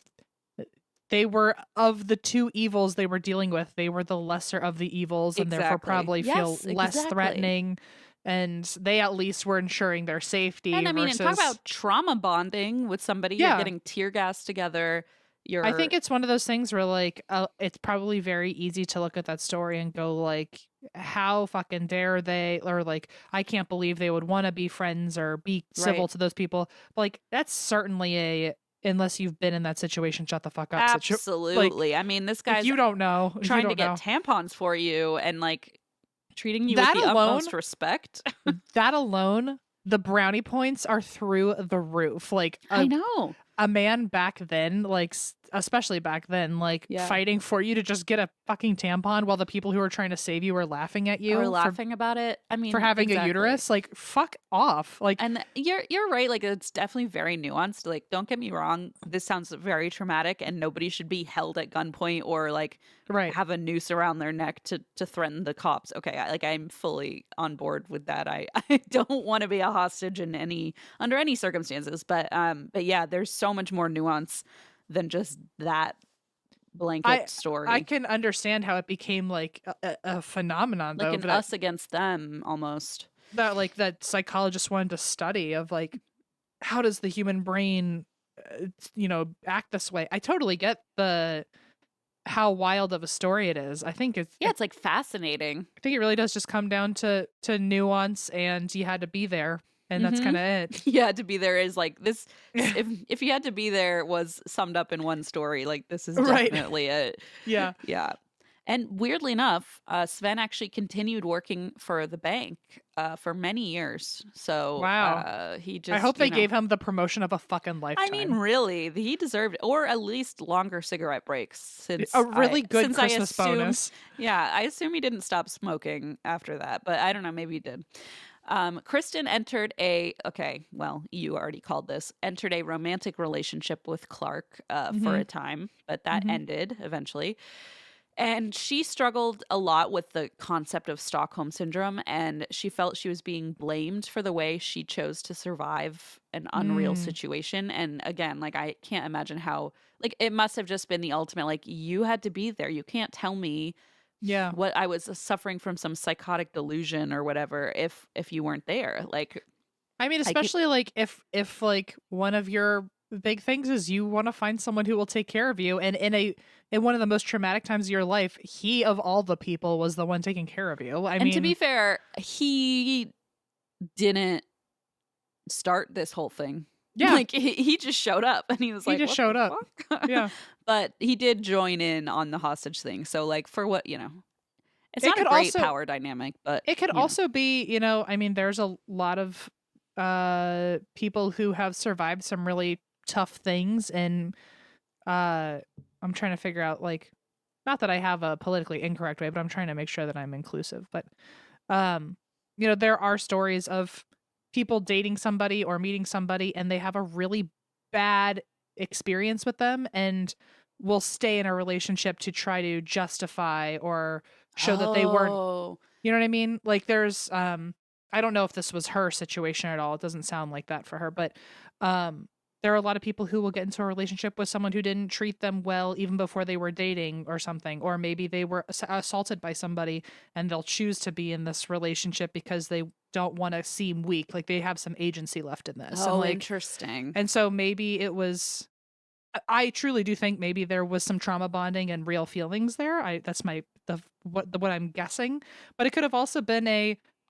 of the two evils they were dealing with, they were the lesser of the evils, and therefore probably feel less threatening. And they at least were ensuring their safety. And I mean, and talk about trauma bonding with somebody. You're getting tear gas together. I you're think it's one of those things where like it's probably very easy to look at that story and go like, how fucking dare they, or like, I can't believe they would want to be friends or be civil right. to those people. But, like, that's certainly a, unless you've been in that situation, shut the fuck up Absolutely. I mean, this like guy's you don't know, you trying to don't get know tampons for you and like treating you with that the alone. utmost respect. That alone, the brownie points are through the roof. Like I know. a man back then, like especially back then, like Yeah. fighting for you to just get a fucking tampon while the people who are trying to save you are laughing at Or you laughing about it. I for mean, having a exactly. uterus. Like, fuck off. Like, And you're right, like, it's definitely very nuanced, like, don't get me wrong, this sounds very traumatic, and nobody should be held at gunpoint or, like, right. have a noose around their neck to threaten the cops. Okay, I'm fully on board with that. I don't wanna be a hostage in any under any circumstances, but yeah, there's so much more nuance than just that I blanket I story. can understand how it became like a phenomenon Like though, an that us against them almost. like that psychologists wanted to study of like, how does the human brain act this way. I totally get the how wild of a story it is. Yeah, it's, like, fascinating. I think it really does just come down to nuance, and you had to be there, and that's kind Mhm. of it. Yeah, to be there is like this if you had to be there was summed up in one story, like this is Right. definitely it. Yeah. Yeah. And weirdly enough, Sven actually continued working for the bank for many years. So Wow. he I just, hope they gave him the promotion of a fucking I mean, lifetime. really, he deserved or at least longer cigarette breaks A since really good I Christmas assume, bonus. yeah, I assume he didn't stop smoking after that, but I don't know, maybe he did. Kristen entered you already called this, entered a romantic relationship with Clark for Mm-hmm. a time, but that Mm-hmm. ended eventually. And she struggled a lot with the concept of Stockholm Syndrome, and she felt she was being blamed for the way she chose to survive an unreal Mm. situation. And again, like, I can't imagine how, like, it must have just been the ultimate, like, you had to be there. You can't tell me Yeah. what I was suffering from some psychotic delusion or whatever if you weren't there. Like, I mean, I could, especially like if like one of your big things is you want to find someone who will take care of you, and in one of the most traumatic times of your life, he of all the people was the one taking care of you. I and to be mean, fair, he didn't start this whole thing. yeah, Like, he just showed up and he was he like, just "What the showed up. fuck?" Yeah. But he did join in on the hostage thing. So, like, for what, it's It not a could great also power dynamic, but it could also be, I mean, there's a lot of people who have survived some really tough things, and I'm trying to figure out, like, not that I have a politically incorrect way, but I'm trying to make sure that I'm inclusive. But um there are stories of people dating somebody or meeting somebody, and they have a really bad experience with them, and will stay in a relationship to try to justify or show that they weren't, oh, you know what I mean? Like, there's I don't know if this was her situation at all. It doesn't sound like that for her, but um there are a lot of people who will get into a relationship with someone who didn't treat them well even before they were dating or something, or maybe they were assaulted by somebody, and they'll choose to be in this relationship because they don't want to seem weak, like they have some agency left in this. And oh, like, interesting. and so maybe it was, I truly do think maybe there was some trauma bonding and real feelings there. That's my what I'm guessing, but it could have also been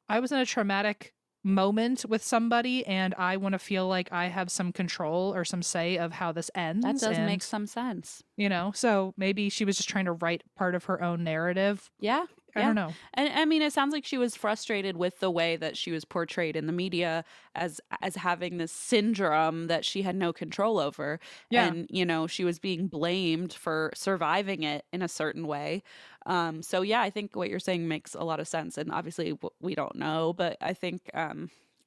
I was in a traumatic moment with somebody, and I want to feel like I have some control or some say of how this That ends. does make And some sense. so maybe she was just trying to write part of her own narrative. Yeah, I yeah. don't know. And I mean, it sounds like she was frustrated with the way that she was portrayed in the media as having this syndrome that she had no control over. Yeah. And, she was being blamed for surviving it in a certain way. So yeah, I think what you're saying makes a lot of sense. And obviously we don't know, but I think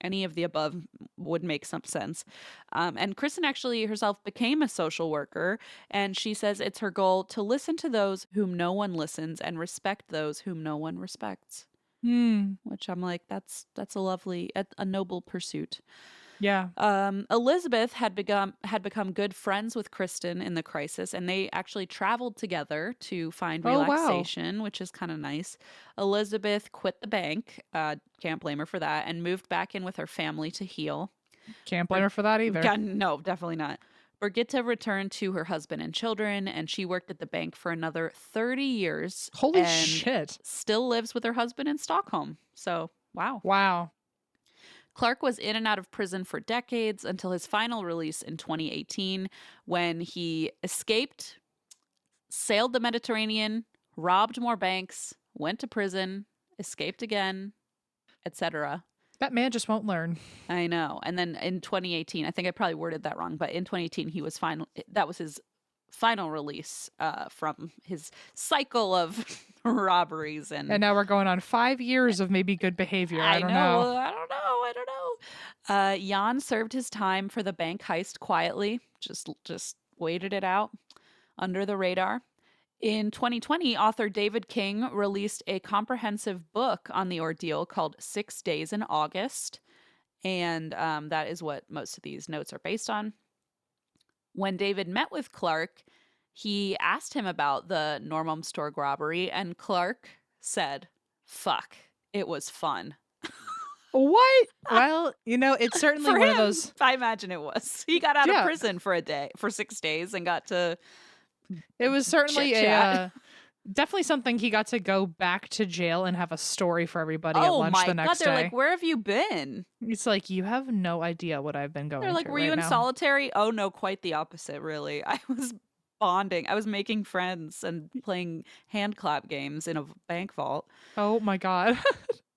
any of the above would make some sense. And Kristen actually herself became a social worker, and she says it's her goal to listen to those whom no one listens and respect those whom no one respects. Hmm. Which I'm like, that's a lovely, a noble pursuit. Yeah. Elizabeth had become good friends with Kristen in the crisis, and they actually traveled together to find Oh, wow. relaxation, which is kind of nice. Elizabeth quit the bank, can't blame her for that, and moved back in with her family to heal. Can't blame Her, her for that either. God, no, definitely not. Brigitte returned to her husband and children, and she worked at the bank for another 30 years Holy and shit. still lives with her husband in Stockholm. So, wow. Wow. Clark was in and out of prison for decades until his final release in 2018 when he escaped, sailed the Mediterranean, robbed more banks, went to prison, escaped again, etc. That man just won't learn. I know. And then in 2018, I think I probably worded that wrong, but in 2018 he was final. That was his final release from his cycle of robberies and now we're going on 5 years of maybe good behavior. I don't know. I don't know. Jan served his time for the bank heist quietly, just waited it out under the radar. In 2020, author David King released a comprehensive book on the ordeal called 6 Days in August, and that is what most of these notes are based on. When David met with Clark, he asked him about the Norrmalmstorg robbery, and Clark said, "Fuck, it was fun." What? Well, it's certainly For one him, of those. I imagine it was. He got out of prison for 6 days and got to. It was certainly chit-chat. definitely something he got to go back to jail and have a story for everybody at lunch the next God, they're day. like, "Where have you been?" It's like, you have no idea what I've been going through. They're like, "Were you in solitary?" Oh no, quite the opposite, really. I was bonding. I was making friends and playing hand clap games in a bank vault. Oh my God.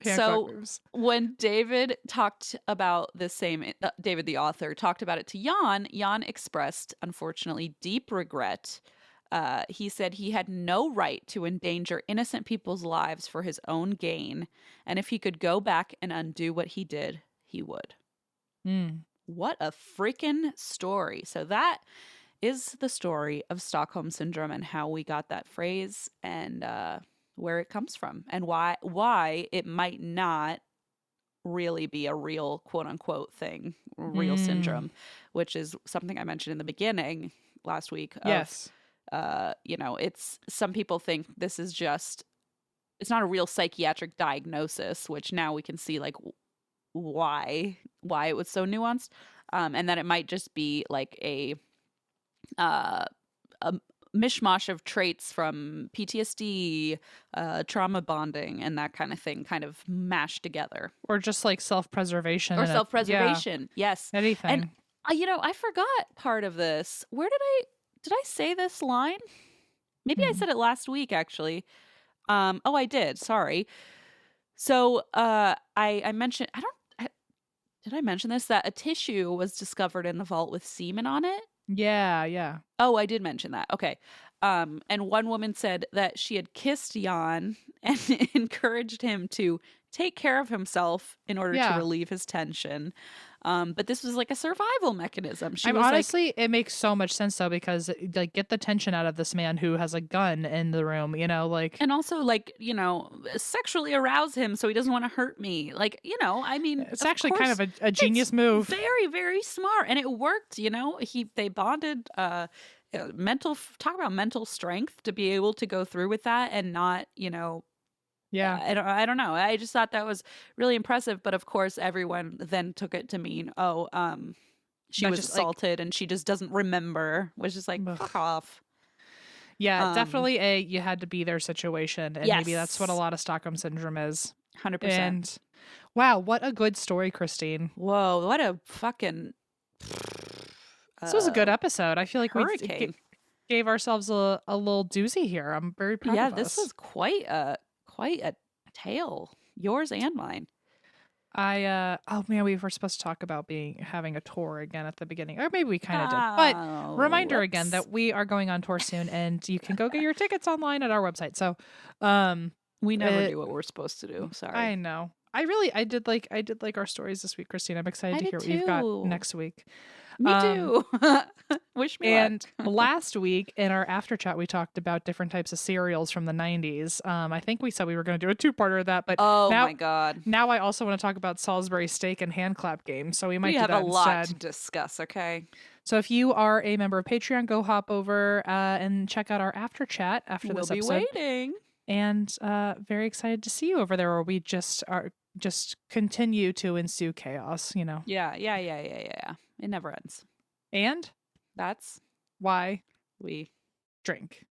So when David talked about the same, David the author talked about it to Jan expressed, unfortunately, deep regret. He said he had no right to endanger innocent people's lives for his own gain, and if he could go back and undo what he did, he would. What a freaking story. So that is the story of Stockholm Syndrome and how we got that phrase and where it comes from and why it might not really be a real quote unquote thing, real syndrome, which is something I mentioned in the beginning last week. Yes. It's some people think this is just, it's not a real psychiatric diagnosis, which now we can see like why it was so nuanced, and that it might just be like a mishmash of traits from PTSD, trauma bonding, and that kind of thing, kind of mashed together, or just like self-preservation. Yes, anything. And I forgot part of this. Where did I say this line? Maybe I said it last week, actually. I did. Sorry. So I mentioned, did I mention this? That a tissue was discovered in the vault with semen on it? Yeah. Oh, I did mention that. Okay. And one woman said that she had kissed Jan and encouraged him to take care of himself in order to relieve his tension. But this was like a survival mechanism. Honestly, it makes so much sense though, because like, get the tension out of this man who has a gun in the room, and also sexually arouse him so he doesn't want to hurt me. It's actually kind of a genius move. Very, very smart. And it worked, they bonded, talk about mental strength to be able to go through with that and not, Yeah. I don't know. I just thought that was really impressive. But of course, everyone then took it to mean, she was assaulted and she just doesn't remember, which is like, fuck off. Yeah, definitely you had to be their situation. And maybe that's what a lot of Stockholm Syndrome is. 100%. And wow, what a good story, Christine. Whoa, what a fucking... This was a good episode. I feel like hurricane. We gave ourselves a little doozy here. I'm very proud of us. Yeah, this was quite a tale, yours and mine. We were supposed to talk about having a tour again at the beginning, or maybe we kind of did. But reminder again that we are going on tour soon, and you can go get your tickets online at our website. So, we never do what we're supposed to do. Sorry, I know. I did like our stories this week, Christine. I'm excited to hear what you've got next week. Me too. Wish me luck. And last week in our after chat, we talked about different types of cereals from the 90s. I think we said we were going to do a two-parter of that, but my God. Now I also want to talk about Salisbury steak and hand clap games. So we might do that have a lot instead. to discuss. Okay. So if you are a member of Patreon, go hop over and check out our after chat after this episode. We'll be waiting. And very excited to see you over there, where we just continue to ensue chaos. Yeah. It never ends. And That's why we drink.